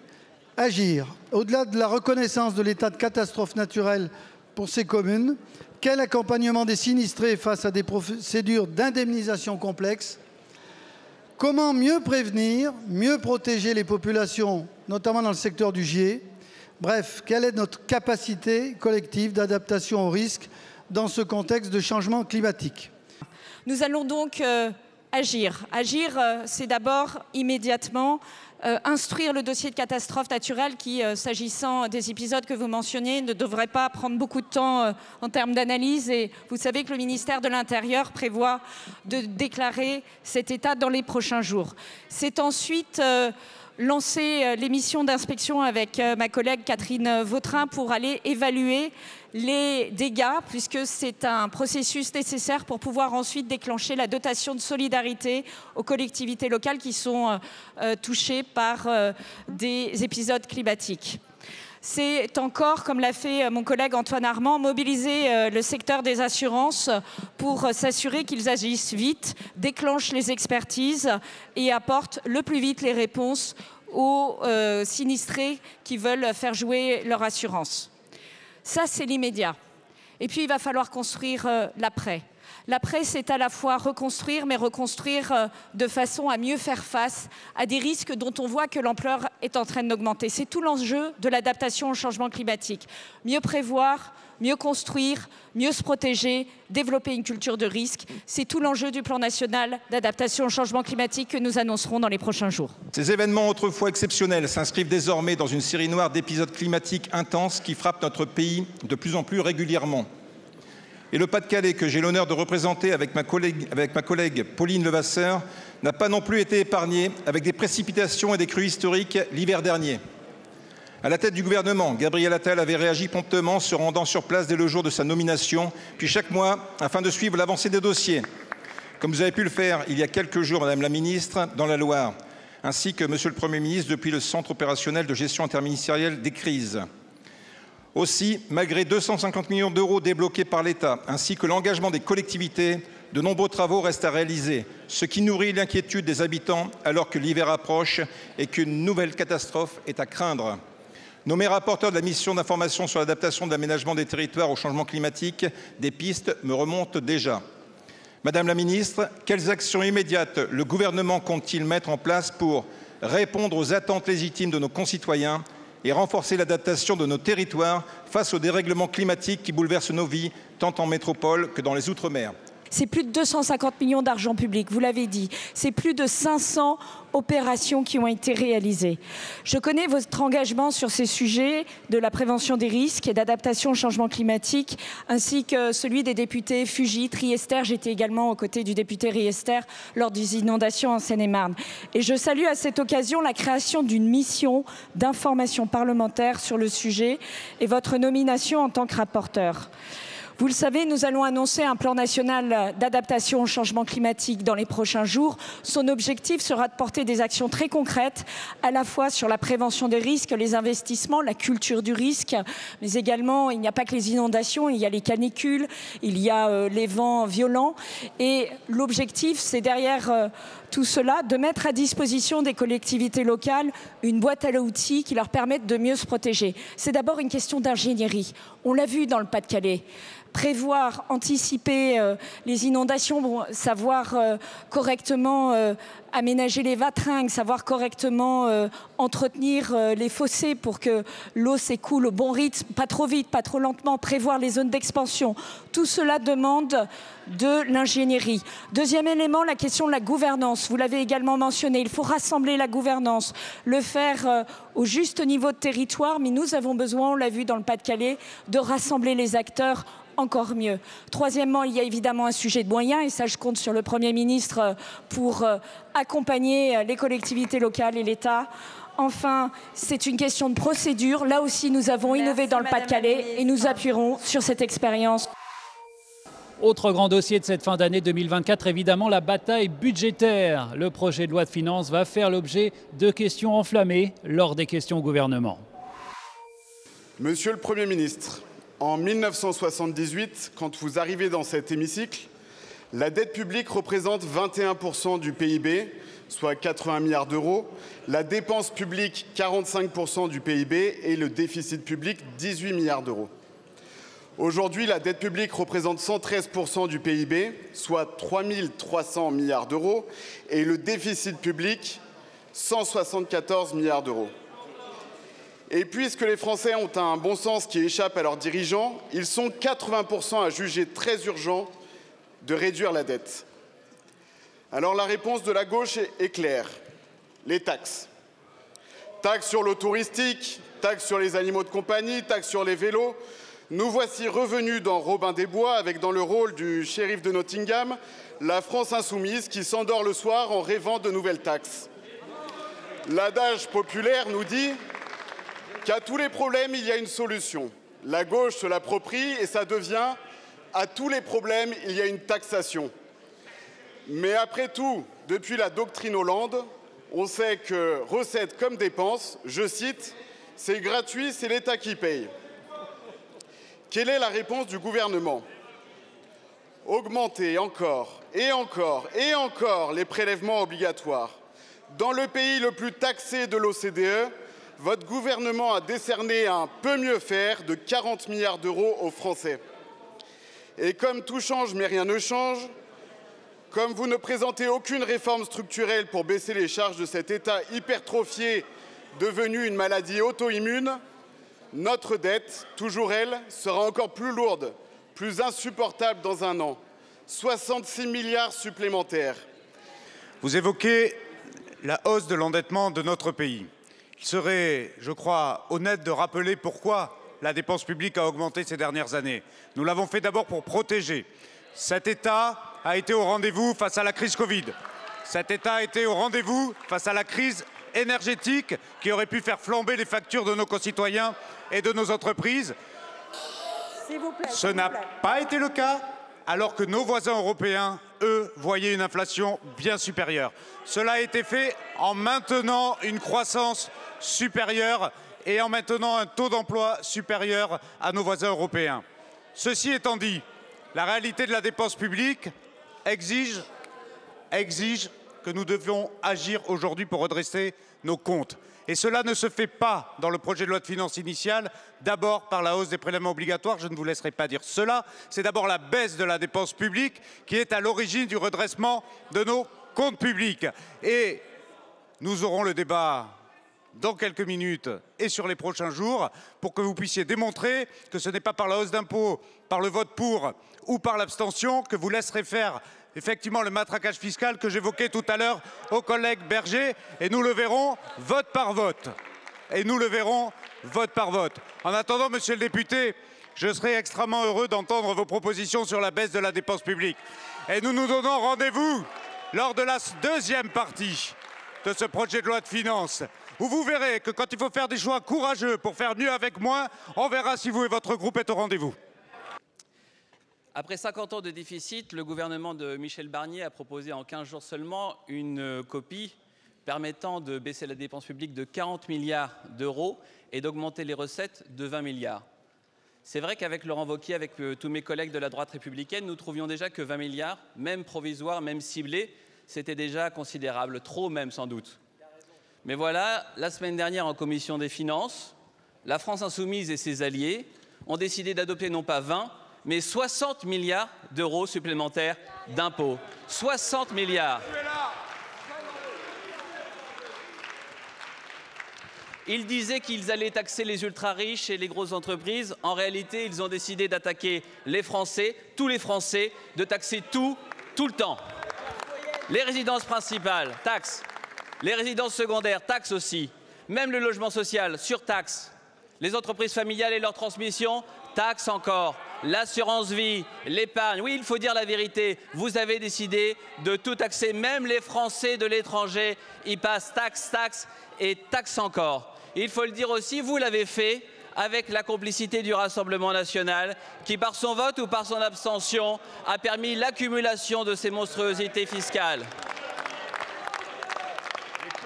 Speaker 15: agir. Au-delà de la reconnaissance de l'état de catastrophe naturelle pour ces communes, quel accompagnement des sinistrés face à des procédures d'indemnisation complexes? Comment mieux prévenir, mieux protéger les populations, notamment dans le secteur du Gier? Bref, quelle est notre capacité collective d'adaptation aux risques dans ce contexte de changement climatique?
Speaker 16: Nous allons donc agir. Agir, c'est d'abord immédiatement instruire le dossier de catastrophe naturelle qui, s'agissant des épisodes que vous mentionnez, ne devrait pas prendre beaucoup de temps en termes d'analyse. Et vous savez que le ministère de l'Intérieur prévoit de déclarer cet état dans les prochains jours. C'est ensuite lancer les missions d'inspection avec ma collègue Catherine Vautrin pour aller évaluer les dégâts, puisque c'est un processus nécessaire pour pouvoir ensuite déclencher la dotation de solidarité aux collectivités locales qui sont touchées par des épisodes climatiques. C'est encore, comme l'a fait mon collègue Antoine Armand, mobiliser le secteur des assurances pour s'assurer qu'ils agissent vite, déclenchent les expertises et apportent le plus vite les réponses aux sinistrés qui veulent faire jouer leur assurance. Ça, c'est l'immédiat. Et puis, il va falloir construire l'après. L'après, c'est à la fois reconstruire, mais reconstruire de façon à mieux faire face à des risques dont on voit que l'ampleur est en train d'augmenter. C'est tout l'enjeu de l'adaptation au changement climatique. Mieux prévoir, mieux construire, mieux se protéger, développer une culture de risque. C'est tout l'enjeu du plan national d'adaptation au changement climatique que nous annoncerons dans les prochains jours.
Speaker 17: Ces événements autrefois exceptionnels s'inscrivent désormais dans une série noire d'épisodes climatiques intenses qui frappent notre pays de plus en plus régulièrement. Et le Pas-de-Calais, que j'ai l'honneur de représenter avec ma collègue Pauline Levasseur, n'a pas non plus été épargné avec des précipitations et des crues historiques l'hiver dernier. À la tête du gouvernement, Gabriel Attal avait réagi promptement, se rendant sur place dès le jour de sa nomination, puis chaque mois, afin de suivre l'avancée des dossiers. Comme vous avez pu le faire il y a quelques jours, Madame la Ministre, dans la Loire, ainsi que Monsieur le Premier ministre depuis le Centre opérationnel de gestion interministérielle des crises. Aussi, malgré 250 millions d'euros débloqués par l'État, ainsi que l'engagement des collectivités, de nombreux travaux restent à réaliser, ce qui nourrit l'inquiétude des habitants alors que l'hiver approche et qu'une nouvelle catastrophe est à craindre. Nommé rapporteur de la mission d'information sur l'adaptation de l'aménagement des territoires au changement climatique, des pistes me remontent déjà. Madame la Ministre, quelles actions immédiates le gouvernement compte-t-il mettre en place pour répondre aux attentes légitimes de nos concitoyens et renforcer l'adaptation de nos territoires face aux dérèglements climatiques qui bouleversent nos vies, tant en métropole que dans les Outre-mer?
Speaker 16: C'est plus de 250 millions d'argent public, vous l'avez dit. C'est plus de 500 opérations qui ont été réalisées. Je connais votre engagement sur ces sujets de la prévention des risques et d'adaptation au changement climatique, ainsi que celui des députés Fugit, Riester. J'étais également aux côtés du député Riester lors des inondations en Seine-et-Marne. Et je salue à cette occasion la création d'une mission d'information parlementaire sur le sujet et votre nomination en tant que rapporteur. Vous le savez, nous allons annoncer un plan national d'adaptation au changement climatique dans les prochains jours. Son objectif sera de porter des actions très concrètes, à la fois sur la prévention des risques, les investissements, la culture du risque, mais également, il n'y a pas que les inondations, il y a les canicules, il y a les vents violents. Et l'objectif, c'est derrière tout cela, de mettre à disposition des collectivités locales une boîte à outils qui leur permette de mieux se protéger. C'est d'abord une question d'ingénierie. On l'a vu dans le Pas-de-Calais. Prévoir, anticiper les inondations, savoir correctement aménager les wateringues, savoir correctement entretenir les fossés pour que l'eau s'écoule au bon rythme, pas trop vite, pas trop lentement, prévoir les zones d'expansion. Tout cela demande de l'ingénierie. Deuxième élément, la question de la gouvernance. Vous l'avez également mentionné, il faut rassembler la gouvernance, le faire au juste niveau de territoire, mais nous avons besoin, on l'a vu dans le Pas-de-Calais, de rassembler les acteurs encore mieux. Troisièmement, il y a évidemment un sujet de moyens, et ça je compte sur le Premier ministre pour accompagner les collectivités locales et l'État. Enfin, c'est une question de procédure. Là aussi, nous avons innové dans le Pas-de-Calais et nous appuierons sur cette expérience.
Speaker 2: Autre grand dossier de cette fin d'année 2024, évidemment, la bataille budgétaire. Le projet de loi de finances va faire l'objet de questions enflammées lors des questions au gouvernement.
Speaker 18: Monsieur le Premier ministre, en 1978, quand vous arrivez dans cet hémicycle, la dette publique représente 21% du PIB, soit 80 milliards d'euros, la dépense publique 45% du PIB et le déficit public 18 milliards d'euros. Aujourd'hui, la dette publique représente 113% du PIB, soit 3 300 milliards d'euros, et le déficit public 174 milliards d'euros. Et puisque les Français ont un bon sens qui échappe à leurs dirigeants, ils sont 80% à juger très urgent de réduire la dette. Alors la réponse de la gauche est claire. Les taxes. Taxes sur l'eau touristique, taxes sur les animaux de compagnie, taxes sur les vélos. Nous voici revenus dans Robin des Bois avec dans le rôle du shérif de Nottingham, la France insoumise qui s'endort le soir en rêvant de nouvelles taxes. L'adage populaire nous dit qu'à tous les problèmes, il y a une solution. La gauche se l'approprie et ça devient « à tous les problèmes, il y a une taxation ». Mais après tout, depuis la doctrine Hollande, on sait que recettes comme dépenses, je cite, « c'est gratuit, c'est l'État qui paye ». Quelle est la réponse du gouvernement? Augmenter encore et encore et encore les prélèvements obligatoires. Dans le pays le plus taxé de l'OCDE, votre gouvernement a décerné un peu mieux faire de 40 milliards d'euros aux Français. Et comme tout change mais rien ne change, comme vous ne présentez aucune réforme structurelle pour baisser les charges de cet État hypertrophié devenu une maladie auto-immune, notre dette, toujours elle, sera encore plus lourde, plus insupportable dans un an. 66 milliards supplémentaires.
Speaker 19: Vous évoquez la hausse de l'endettement de notre pays. Il serait, je crois, honnête de rappeler pourquoi la dépense publique a augmenté ces dernières années. Nous l'avons fait d'abord pour protéger. Cet État a été au rendez-vous face à la crise Covid. Cet État a été au rendez-vous face à la crise énergétique qui aurait pu faire flamber les factures de nos concitoyens et de nos entreprises. Ce n'a pas été le cas, alors que nos voisins européens, eux, voyaient une inflation bien supérieure. Cela a été fait en maintenant une croissance supérieure et en maintenant un taux d'emploi supérieur à nos voisins européens. Ceci étant dit, la réalité de la dépense publique exige que nous devions agir aujourd'hui pour redresser nos comptes. Et cela ne se fait pas dans le projet de loi de finances initial, d'abord par la hausse des prélèvements obligatoires, je ne vous laisserai pas dire cela, c'est d'abord la baisse de la dépense publique qui est à l'origine du redressement de nos comptes publics. Et nous aurons le débat dans quelques minutes et sur les prochains jours pour que vous puissiez démontrer que ce n'est pas par la hausse d'impôts, par le vote pour ou par l'abstention que vous laisserez faire effectivement le matraquage fiscal que j'évoquais tout à l'heure au collègue Berger, et nous le verrons vote par vote. Et nous le verrons vote par vote. En attendant, monsieur le député, je serai extrêmement heureux d'entendre vos propositions sur la baisse de la dépense publique. Et nous nous donnons rendez-vous lors de la deuxième partie de ce projet de loi de finances, où vous verrez que quand il faut faire des choix courageux pour faire mieux avec moins, on verra si vous et votre groupe êtes au rendez-vous.
Speaker 20: Après 50 ans de déficit, le gouvernement de Michel Barnier a proposé en 15 jours seulement une copie permettant de baisser la dépense publique de 40 milliards d'euros et d'augmenter les recettes de 20 milliards. C'est vrai qu'avec Laurent Wauquiez, avec tous mes collègues de la droite républicaine, nous trouvions déjà que 20 milliards, même provisoires, même ciblés, c'était déjà considérable, trop même sans doute. Mais voilà, la semaine dernière en commission des finances, la France insoumise et ses alliés ont décidé d'adopter non pas 20, mais 60 milliards d'euros supplémentaires d'impôts. 60 milliards. Ils disaient qu'ils allaient taxer les ultra-riches et les grosses entreprises. En réalité, ils ont décidé d'attaquer les Français, tous les Français, de taxer tout, tout le temps. Les résidences principales, taxes. Les résidences secondaires, taxes aussi. Même le logement social, surtaxe. Les entreprises familiales et leur transmission, taxes encore. L'assurance vie, l'épargne. Oui, il faut dire la vérité. Vous avez décidé de tout taxer. Même les Français de l'étranger, ils passent taxe, taxe et taxe encore. Il faut le dire aussi, vous l'avez fait avec la complicité du Rassemblement national qui, par son vote ou par son abstention, a permis l'accumulation de ces monstruosités fiscales.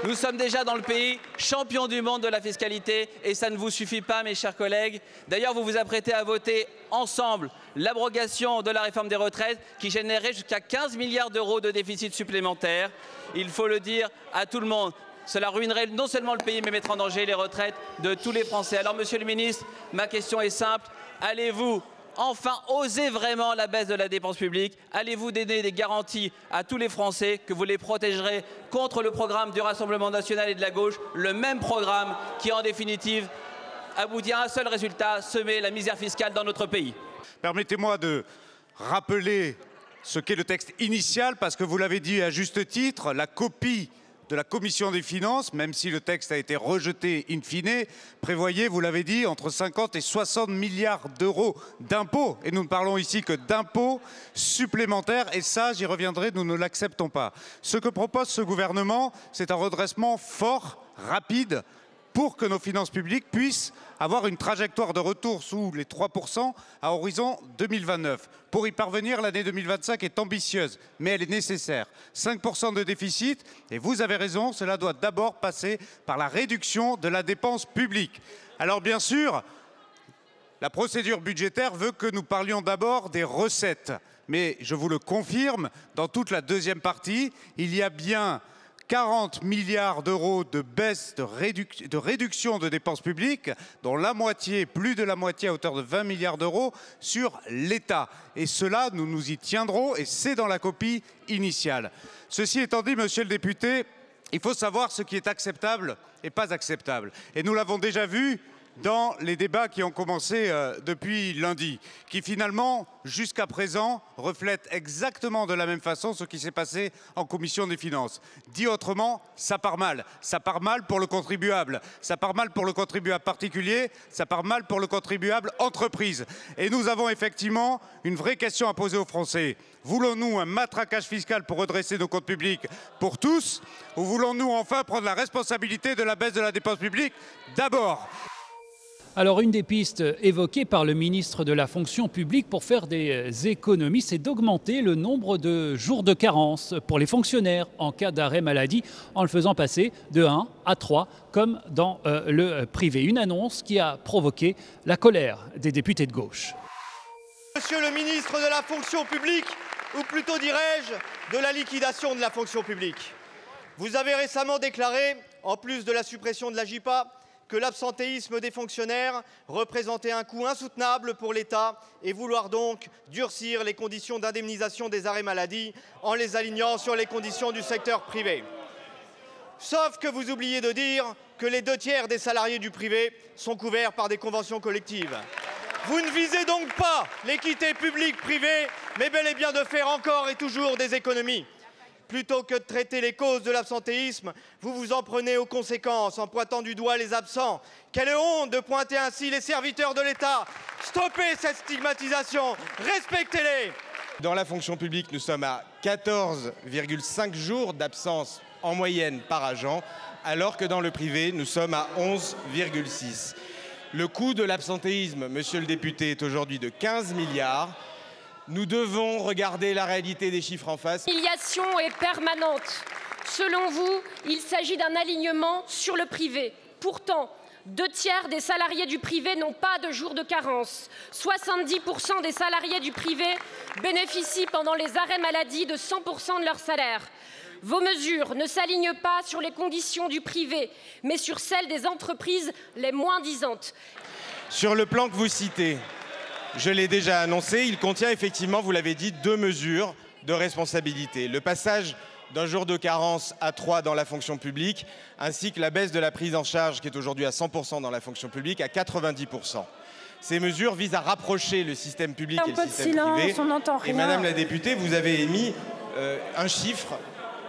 Speaker 20: Nous sommes déjà dans le pays champion du monde de la fiscalité et ça ne vous suffit pas, mes chers collègues. D'ailleurs, vous vous apprêtez à voter ensemble l'abrogation de la réforme des retraites qui générerait jusqu'à 15 milliards d'euros de déficit supplémentaire. Il faut le dire à tout le monde. Cela ruinerait non seulement le pays, mais mettrait en danger les retraites de tous les Français. Alors, monsieur le ministre, ma question est simple. Allez-vous enfin oser vraiment la baisse de la dépense publique? Allez-vous donner des garanties à tous les Français que vous les protégerez contre le programme du Rassemblement national et de la gauche, le même programme qui, en définitive, aboutit à un seul résultat, semer la misère fiscale dans notre pays?
Speaker 19: Permettez-moi de rappeler ce qu'est le texte initial, parce que vous l'avez dit à juste titre, la copie de la Commission des finances, même si le texte a été rejeté in fine, prévoyait, vous l'avez dit, entre 50 et 60 milliards d'euros d'impôts. Et nous ne parlons ici que d'impôts supplémentaires. Et ça, j'y reviendrai, nous ne l'acceptons pas. Ce que propose ce gouvernement, c'est un redressement fort, rapide, pour que nos finances publiques puissent avoir une trajectoire de retour sous les 3% à horizon 2029. Pour y parvenir, l'année 2025 est ambitieuse, mais elle est nécessaire. 5% de déficit, et vous avez raison, cela doit d'abord passer par la réduction de la dépense publique. Alors bien sûr, la procédure budgétaire veut que nous parlions d'abord des recettes. Mais je vous le confirme, dans toute la deuxième partie, il y a bien 40 milliards d'euros de baisse de réduction de dépenses publiques, dont la moitié, plus de la moitié à hauteur de 20 milliards d'euros sur l'État. Et cela, nous nous y tiendrons et c'est dans la copie initiale. Ceci étant dit, monsieur le député, il faut savoir ce qui est acceptable et pas acceptable. Et nous l'avons déjà vu dans les débats qui ont commencé depuis lundi, qui finalement, jusqu'à présent, reflètent exactement de la même façon ce qui s'est passé en commission des finances. Dit autrement, ça part mal. Ça part mal pour le contribuable. Ça part mal pour le contribuable particulier. Ça part mal pour le contribuable entreprise. Et nous avons effectivement une vraie question à poser aux Français. Voulons-nous un matraquage fiscal pour redresser nos comptes publics pour tous, ou voulons-nous enfin prendre la responsabilité de la baisse de la dépense publique d'abord ?
Speaker 2: Alors, une des pistes évoquées par le ministre de la fonction publique pour faire des économies, c'est d'augmenter le nombre de jours de carence pour les fonctionnaires en cas d'arrêt maladie, en le faisant passer de 1 à 3, comme dans le privé. Une annonce qui a provoqué la colère des députés de gauche.
Speaker 14: Monsieur le ministre de la fonction publique, ou plutôt dirais-je, de la liquidation de la fonction publique. Vous avez récemment déclaré, en plus de la suppression de la JPA, que l'absentéisme des fonctionnaires représentait un coût insoutenable pour l'État et vouloir donc durcir les conditions d'indemnisation des arrêts maladie en les alignant sur les conditions du secteur privé. Sauf que vous oubliez de dire que les 2/3 des salariés du privé sont couverts par des conventions collectives. Vous ne visez donc pas l'équité publique-privée, mais bel et bien de faire encore et toujours des économies. Plutôt que de traiter les causes de l'absentéisme, vous vous en prenez aux conséquences en pointant du doigt les absents. Quelle honte de pointer ainsi les serviteurs de l'État. Stoppez cette stigmatisation, respectez-les.
Speaker 21: Dans la fonction publique, nous sommes à 14,5 jours d'absence en moyenne par agent, alors que dans le privé, nous sommes à 11,6. Le coût de l'absentéisme, monsieur le député, est aujourd'hui de 15 milliards. Nous devons regarder la réalité des chiffres en face.
Speaker 22: L'humiliation est permanente. Selon vous, il s'agit d'un alignement sur le privé. Pourtant, 2/3 des salariés du privé n'ont pas de jours de carence. 70% des salariés du privé bénéficient pendant les arrêts maladie de 100% de leur salaire. Vos mesures ne s'alignent pas sur les conditions du privé, mais sur celles des entreprises les moins disantes.
Speaker 21: Sur le plan que vous citez, je l'ai déjà annoncé, il contient effectivement, vous l'avez dit, 2 mesures de responsabilité. Le passage d'un jour de carence à 3 dans la fonction publique, ainsi que la baisse de la prise en charge, qui est aujourd'hui à 100% dans la fonction publique, à 90%. Ces mesures visent à rapprocher le système public et le système privé. Et Madame la députée, vous avez émis un chiffre,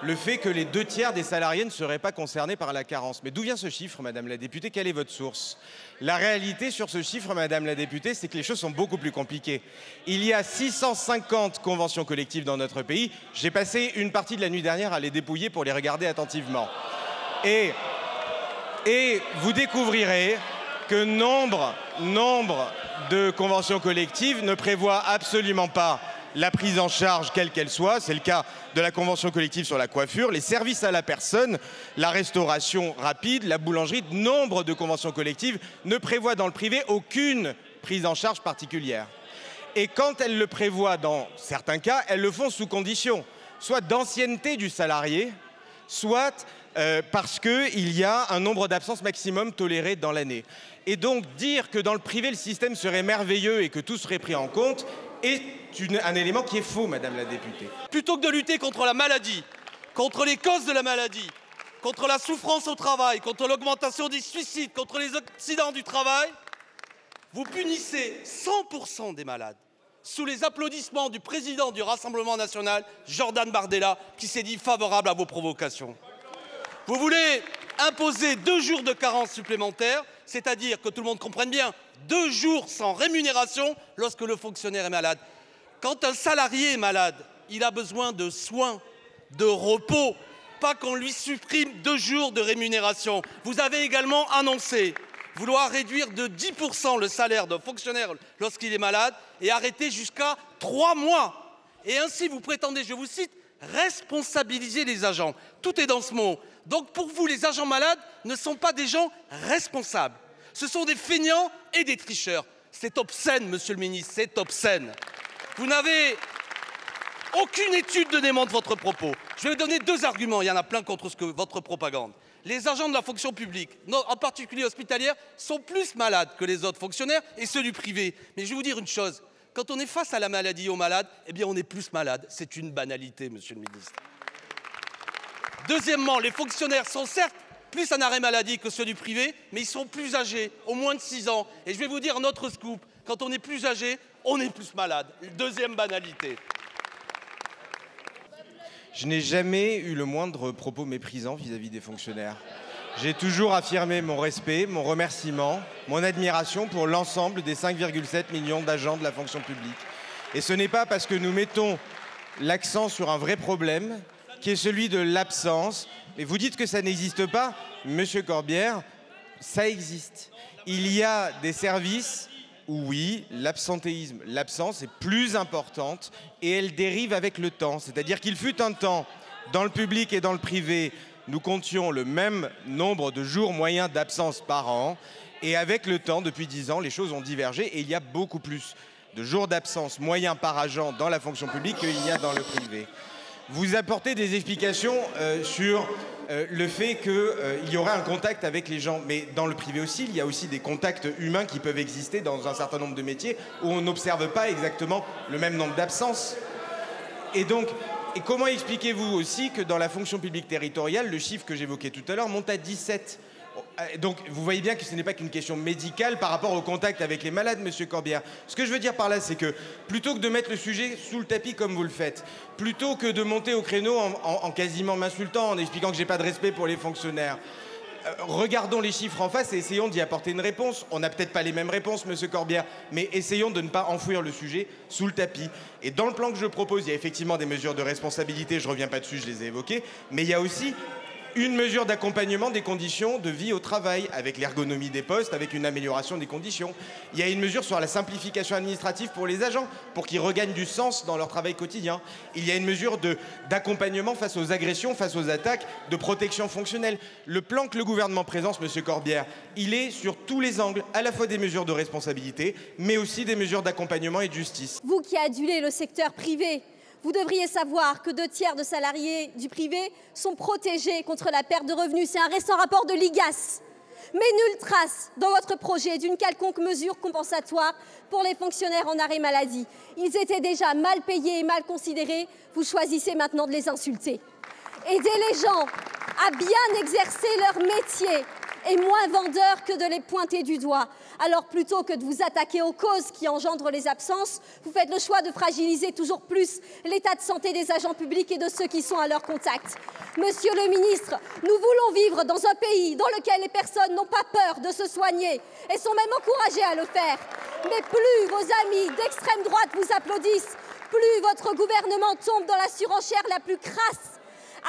Speaker 21: le fait que les 2/3 des salariés ne seraient pas concernés par la carence. Mais d'où vient ce chiffre, Madame la députée? Quelle est votre source? La réalité sur ce chiffre, Madame la députée, c'est que les choses sont beaucoup plus compliquées. Il y a 650 conventions collectives dans notre pays. J'ai passé une partie de la nuit dernière à les dépouiller pour les regarder attentivement. Et vous découvrirez que nombre de conventions collectives ne prévoient absolument pas la prise en charge quelle qu'elle soit. C'est le cas de la convention collective sur la coiffure, les services à la personne, la restauration rapide, la boulangerie. Nombre de conventions collectives ne prévoient dans le privé aucune prise en charge particulière. Et quand elles le prévoient dans certains cas, elles le font sous condition, soit d'ancienneté du salarié, soit parce qu'il y a un nombre d'absences maximum toléré dans l'année. Et donc dire que dans le privé le système serait merveilleux et que tout serait pris en compte est un élément qui est faux, Madame la députée.
Speaker 23: Plutôt que de lutter contre la maladie, contre les causes de la maladie, contre la souffrance au travail, contre l'augmentation des suicides, contre les accidents du travail, vous punissez 100% des malades sous les applaudissements du président du Rassemblement national, Jordan Bardella, qui s'est dit favorable à vos provocations. Vous voulez imposer 2 jours de carence supplémentaires, c'est-à-dire que tout le monde comprenne bien, 2 jours sans rémunération lorsque le fonctionnaire est malade. Quand un salarié est malade, il a besoin de soins, de repos, pas qu'on lui supprime 2 jours de rémunération. Vous avez également annoncé vouloir réduire de 10% le salaire d'un fonctionnaire lorsqu'il est malade et arrêter jusqu'à 3 mois. Et ainsi, vous prétendez, je vous cite, responsabiliser les agents. Tout est dans ce mot. Donc pour vous, les agents malades ne sont pas des gens responsables. Ce sont des feignants et des tricheurs. C'est obscène, monsieur le ministre, c'est obscène. Vous n'avez aucune étude de dément de votre propos. Je vais donner 2 arguments, il y en a plein contre votre propagande. Les agents de la fonction publique, en particulier hospitalière, sont plus malades que les autres fonctionnaires et ceux du privé. Mais je vais vous dire une chose, quand on est face à la maladie et aux malades, eh bien on est plus malade. C'est une banalité, monsieur le ministre. Deuxièmement, les fonctionnaires sont certes plus en arrêt maladie que ceux du privé, mais ils sont plus âgés, au moins de 6 ans. Et je vais vous dire notre scoop, quand on est plus âgé, on est plus malade. Deuxième banalité.
Speaker 21: Je n'ai jamais eu le moindre propos méprisant vis-à-vis des fonctionnaires. J'ai toujours affirmé mon respect, mon remerciement, mon admiration pour l'ensemble des 5,7 millions d'agents de la fonction publique. Et ce n'est pas parce que nous mettons l'accent sur un vrai problème, qui est celui de l'absence. Mais vous dites que ça n'existe pas, Monsieur Corbière, ça existe. Il y a des services où oui, l'absentéisme, l'absence est plus importante et elle dérive avec le temps. C'est-à-dire qu'il fut un temps, dans le public et dans le privé, nous comptions le même nombre de jours moyens d'absence par an. Et avec le temps, depuis 10 ans, les choses ont divergé et il y a beaucoup plus de jours d'absence moyens par agent dans la fonction publique qu'il y a dans le privé. Vous apportez des explications sur le fait qu'il y aurait un contact avec les gens. Mais dans le privé aussi, il y a aussi des contacts humains qui peuvent exister dans un certain nombre de métiers où on n'observe pas exactement le même nombre d'absences. Et donc, comment expliquez-vous aussi que dans la fonction publique territoriale, le chiffre que j'évoquais tout à l'heure monte à 17 ? Donc, vous voyez bien que ce n'est pas qu'une question médicale par rapport au contact avec les malades, Monsieur Corbière. Ce que je veux dire par là, c'est que plutôt que de mettre le sujet sous le tapis comme vous le faites, plutôt que de monter au créneau en quasiment m'insultant, en expliquant que j'ai pas de respect pour les fonctionnaires, regardons les chiffres en face et essayons d'y apporter une réponse. On n'a peut-être pas les mêmes réponses, Monsieur Corbière, mais essayons de ne pas enfouir le sujet sous le tapis. Et dans le plan que je propose, il y a effectivement des mesures de responsabilité, je ne reviens pas dessus, je les ai évoquées, mais il y a aussi une mesure d'accompagnement des conditions de vie au travail, avec l'ergonomie des postes, avec une amélioration des conditions. Il y a une mesure sur la simplification administrative pour les agents, pour qu'ils regagnent du sens dans leur travail quotidien. Il y a une mesure d'accompagnement face aux agressions, face aux attaques, de protection fonctionnelle. Le plan que le gouvernement présente, Monsieur Corbière, il est sur tous les angles, à la fois des mesures de responsabilité, mais aussi des mesures d'accompagnement et de justice.
Speaker 3: Vous qui adulez le secteur privé, vous devriez savoir que 2 tiers de salariés du privé sont protégés contre la perte de revenus. C'est un récent rapport de l'IGAS. Mais nulle trace dans votre projet d'une quelconque mesure compensatoire pour les fonctionnaires en arrêt maladie. Ils étaient déjà mal payés et mal considérés. Vous choisissez maintenant de les insulter. Aider les gens à bien exercer leur métier est moins vendeur que de les pointer du doigt. Alors plutôt que de vous attaquer aux causes qui engendrent les absences, vous faites le choix de fragiliser toujours plus l'état de santé des agents publics et de ceux qui sont à leur contact. Monsieur le ministre, nous voulons vivre dans un pays dans lequel les personnes n'ont pas peur de se soigner et sont même encouragées à le faire. Mais plus vos amis d'extrême droite vous applaudissent, plus votre gouvernement tombe dans la surenchère la plus crasse.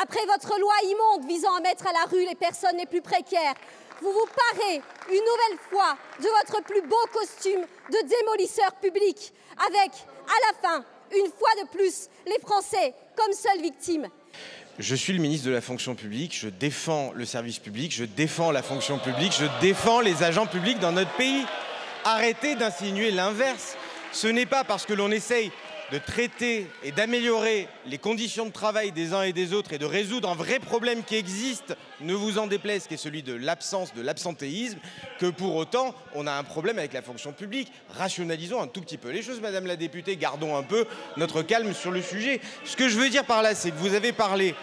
Speaker 3: Après votre loi immonde visant à mettre à la rue les personnes les plus précaires, vous vous parez une nouvelle fois de votre plus beau costume de démolisseur public, avec, à la fin, une fois de plus, les Français comme seules victimes.
Speaker 21: Je suis le ministre de la fonction publique, je défends le service public, je défends la fonction publique, je défends les agents publics dans notre pays. Arrêtez d'insinuer l'inverse. Ce n'est pas parce que l'on essaye de traiter et d'améliorer les conditions de travail des uns et des autres et de résoudre un vrai problème qui existe, ne vous en déplaise, qui est celui de l'absence, de l'absentéisme, que pour autant, on a un problème avec la fonction publique. Rationalisons un tout petit peu les choses, Madame la députée, gardons un peu notre calme sur le sujet. Ce que je veux dire par là, c'est que vous avez parlé,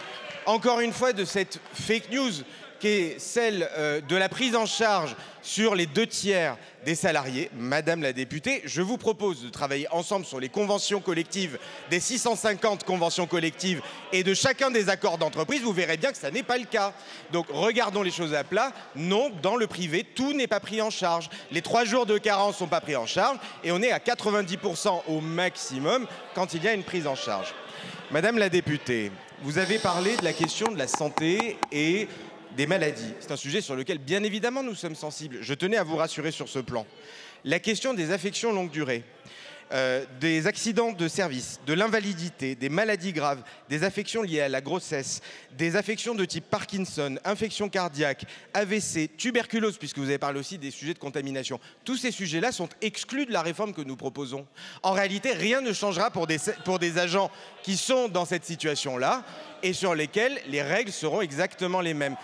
Speaker 21: encore une fois, de cette fake news qui est celle de la prise en charge sur les 2 tiers des salariés. Madame la députée, je vous propose de travailler ensemble sur les conventions collectives, des 650 conventions collectives et de chacun des accords d'entreprise. Vous verrez bien que ça n'est pas le cas. Donc regardons les choses à plat. Non, dans le privé, tout n'est pas pris en charge. Les 3 jours de carence ne sont pas pris en charge et on est à 90% au maximum quand il y a une prise en charge. Madame la députée, vous avez parlé de la question de la santé et des maladies. C'est un sujet sur lequel, bien évidemment, nous sommes sensibles. Je tenais à vous rassurer sur ce plan. La question des affections longue durée. des accidents de service, de l'invalidité, des maladies graves, des affections liées à la grossesse, des affections de type Parkinson, infection cardiaque, AVC, tuberculose, puisque vous avez parlé aussi des sujets de contamination. Tous ces sujets-là sont exclus de la réforme que nous proposons. En réalité, rien ne changera pour des agents qui sont dans cette situation-là et sur lesquels les règles seront exactement les mêmes.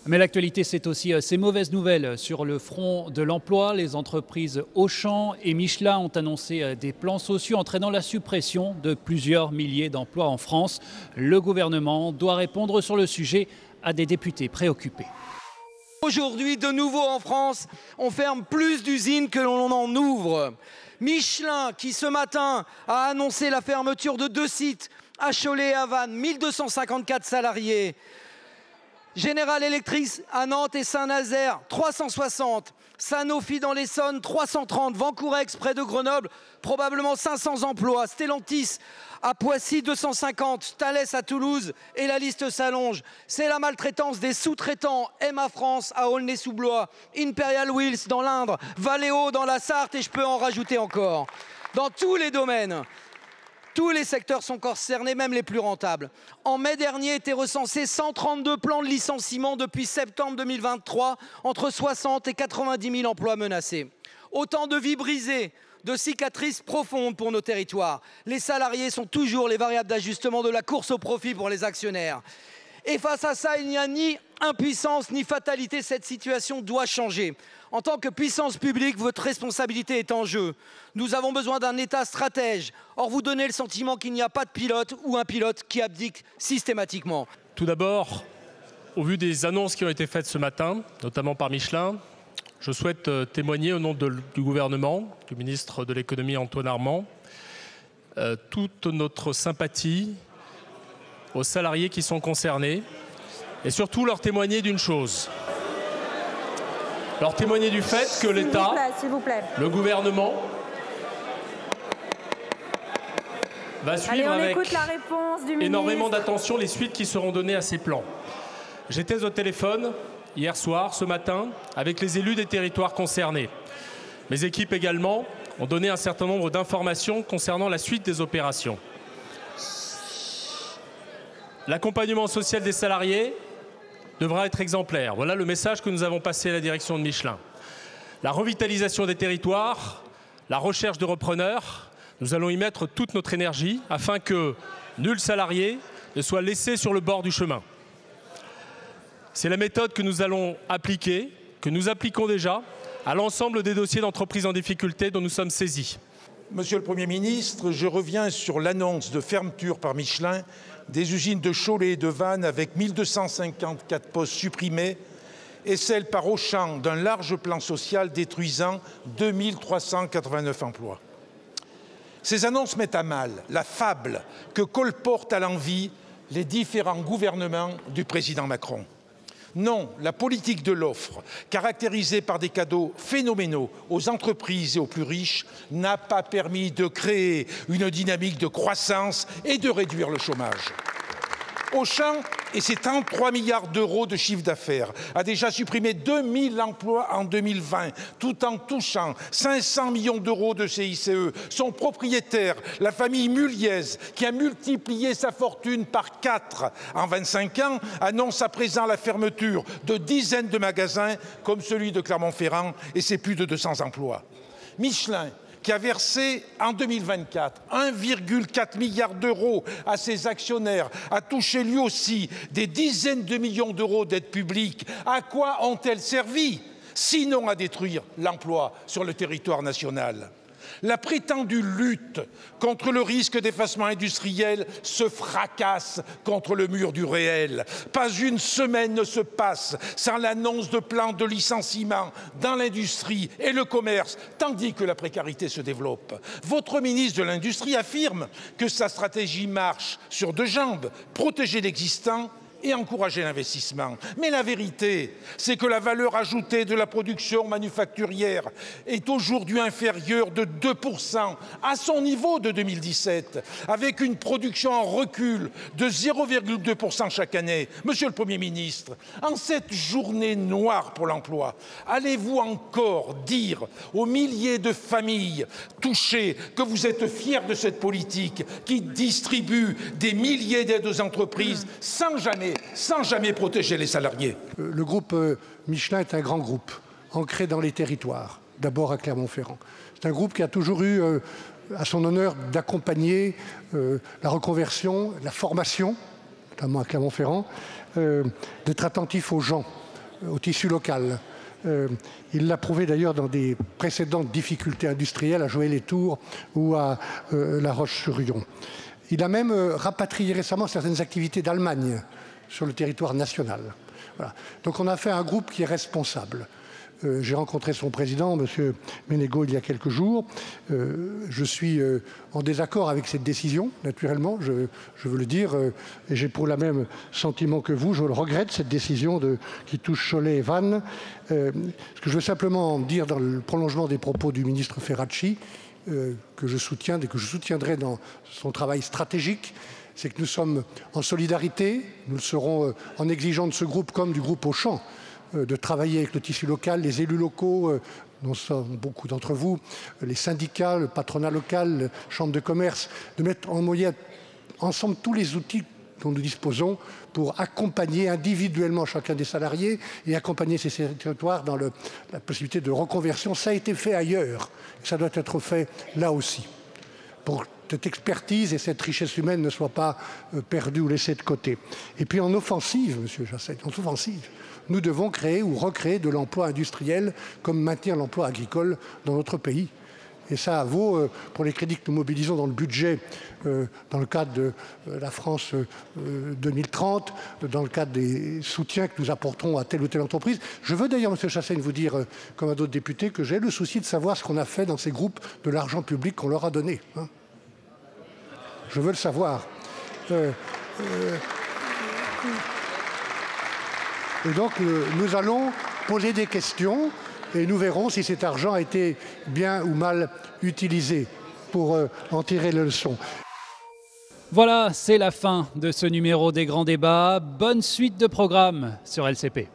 Speaker 2: Mais l'actualité, c'est aussi ces mauvaises nouvelles sur le front de l'emploi. Les entreprises Auchan et Michelin ont annoncé des plans sociaux entraînant la suppression de plusieurs milliers d'emplois en France. Le gouvernement doit répondre sur le sujet à des députés préoccupés.
Speaker 4: Aujourd'hui, de nouveau en France, on ferme plus d'usines que l'on en ouvre. Michelin, qui ce matin a annoncé la fermeture de 2 sites, à Cholet et à Vannes, 1254 salariés. General Electric à Nantes et Saint-Nazaire, 360. Sanofi dans l'Essonne, 330. Vancourex près de Grenoble, probablement 500 emplois. Stellantis à Poissy, 250. Thales à Toulouse et la liste s'allonge. C'est la maltraitance des sous-traitants. Emma France à Aulnay-sous-Blois. Imperial Wheels dans l'Indre. Valeo dans la Sarthe et je peux en rajouter encore. Dans tous les domaines. Tous les secteurs sont concernés, même les plus rentables. En mai dernier étaient recensés 132 plans de licenciement depuis septembre 2023, entre 60 et 90 000 emplois menacés. Autant de vies brisées, de cicatrices profondes pour nos territoires. Les salariés sont toujours les variables d'ajustement de la course au profit pour les actionnaires. Et face à ça, il n'y a ni impuissance ni fatalité. Cette situation doit changer. En tant que puissance publique, votre responsabilité est en jeu. Nous avons besoin d'un État stratège. Or, vous donnez le sentiment qu'il n'y a pas de pilote ou un pilote qui abdique systématiquement.
Speaker 5: Tout d'abord, au vu des annonces qui ont été faites ce matin, notamment par Michelin, je souhaite témoigner au nom du gouvernement, du ministre de l'économie Antoine Armand, toute notre sympathie aux salariés qui sont concernés et surtout leur témoigner d'une chose. Leur témoigner du fait que l'État, le gouvernement, va suivre avec énormément d'attention les suites qui seront données à ces plans. J'étais au téléphone hier soir, ce matin, avec les élus des territoires concernés. Mes équipes également ont donné un certain nombre d'informations concernant la suite des opérations. L'accompagnement social des salariés devra être exemplaire. Voilà le message que nous avons passé à la direction de Michelin. La revitalisation des territoires, la recherche de repreneurs, nous allons y mettre toute notre énergie afin que nul salarié ne soit laissé sur le bord du chemin. C'est la méthode que nous allons appliquer, que nous appliquons déjà à l'ensemble des dossiers d'entreprises en difficulté dont nous sommes saisis.
Speaker 6: Monsieur le Premier ministre, je reviens sur l'annonce de fermeture par Michelin des usines de Cholet et de Vannes avec 1254 postes supprimés et celle par Auchan d'un large plan social détruisant 2389 emplois. Ces annonces mettent à mal la fable que colportent à l'envi les différents gouvernements du président Macron. Non, la politique de l'offre, caractérisée par des cadeaux phénoménaux aux entreprises et aux plus riches, n'a pas permis de créer une dynamique de croissance et de réduire le chômage. Auchan et ses 33 milliards d'euros de chiffre d'affaires a déjà supprimé 2000 emplois en 2020, tout en touchant 500 millions d'euros de CICE. Son propriétaire, la famille Muliez, qui a multiplié sa fortune par 4 en 25 ans, annonce à présent la fermeture de dizaines de magasins comme celui de Clermont-Ferrand et ses plus de 200 emplois. Michelin, qui a versé en 2024 1,4 milliard d'euros à ses actionnaires, a touché lui aussi des dizaines de millions d'euros d'aides publiques. À quoi ont-elles servi, sinon à détruire l'emploi sur le territoire national ? La prétendue lutte contre le risque d'effacement industriel se fracasse contre le mur du réel. Pas une semaine ne se passe sans l'annonce de plans de licenciement dans l'industrie et le commerce, tandis que la précarité se développe. Votre ministre de l'Industrie affirme que sa stratégie marche sur 2 jambes, protéger l'existant et encourager l'investissement. Mais la vérité, c'est que la valeur ajoutée de la production manufacturière est aujourd'hui inférieure de 2% à son niveau de 2017, avec une production en recul de 0,2% chaque année. Monsieur le Premier ministre, en cette journée noire pour l'emploi, allez-vous encore dire aux milliers de familles touchées que vous êtes fiers de cette politique qui distribue des milliers d'aides aux entreprises sans jamais protéger les salariés?
Speaker 1: Le groupe Michelin est un grand groupe, ancré dans les territoires, d'abord à Clermont-Ferrand. C'est un groupe qui a toujours eu à son honneur d'accompagner la reconversion, la formation, notamment à Clermont-Ferrand, d'être attentif aux gens, au tissu local. Il l'a prouvé d'ailleurs dans des précédentes difficultés industrielles à Joël-les-Tours ou à La Roche-sur-Yon. Il a même rapatrié récemment certaines activités d'Allemagne sur le territoire national. Voilà. Donc on a fait un groupe qui est responsable. J'ai rencontré son président, M. Ménégo, il y a quelques jours. Je suis en désaccord avec cette décision, naturellement, je veux le dire, et j'ai pour le même sentiment que vous. Je le regrette, cette décision qui touche Cholet et Vannes. Ce que je veux simplement dire dans le prolongement des propos du ministre Ferracci, que je soutiens et que je soutiendrai dans son travail stratégique, c'est que nous sommes en solidarité, nous le serons en exigeant de ce groupe comme du groupe Auchan, de travailler avec le tissu local, les élus locaux, dont sont beaucoup d'entre vous, les syndicats, le patronat local, les chambres de commerce, de mettre en moyen ensemble tous les outils dont nous disposons pour accompagner individuellement chacun des salariés et accompagner ces territoires dans la possibilité de reconversion. Ça a été fait ailleurs, ça doit être fait là aussi, pour que cette expertise et cette richesse humaine ne soient pas perdues ou laissées de côté. Et puis en offensive, Monsieur Chassaigne, en offensive, nous devons créer ou recréer de l'emploi industriel comme maintenir l'emploi agricole dans notre pays. Et ça vaut pour les crédits que nous mobilisons dans le budget, dans le cadre de la France 2030, dans le cadre des soutiens que nous apporterons à telle ou telle entreprise. Je veux d'ailleurs, M. Chassaigne, vous dire, comme à d'autres députés, que j'ai le souci de savoir ce qu'on a fait dans ces groupes de l'argent public qu'on leur a donné. Hein. Je veux le savoir. Et donc, nous allons poser des questions et nous verrons si cet argent a été bien ou mal utilisé pour en tirer les leçons.
Speaker 2: Voilà, c'est la fin de ce numéro des grands débats. Bonne suite de programme sur LCP.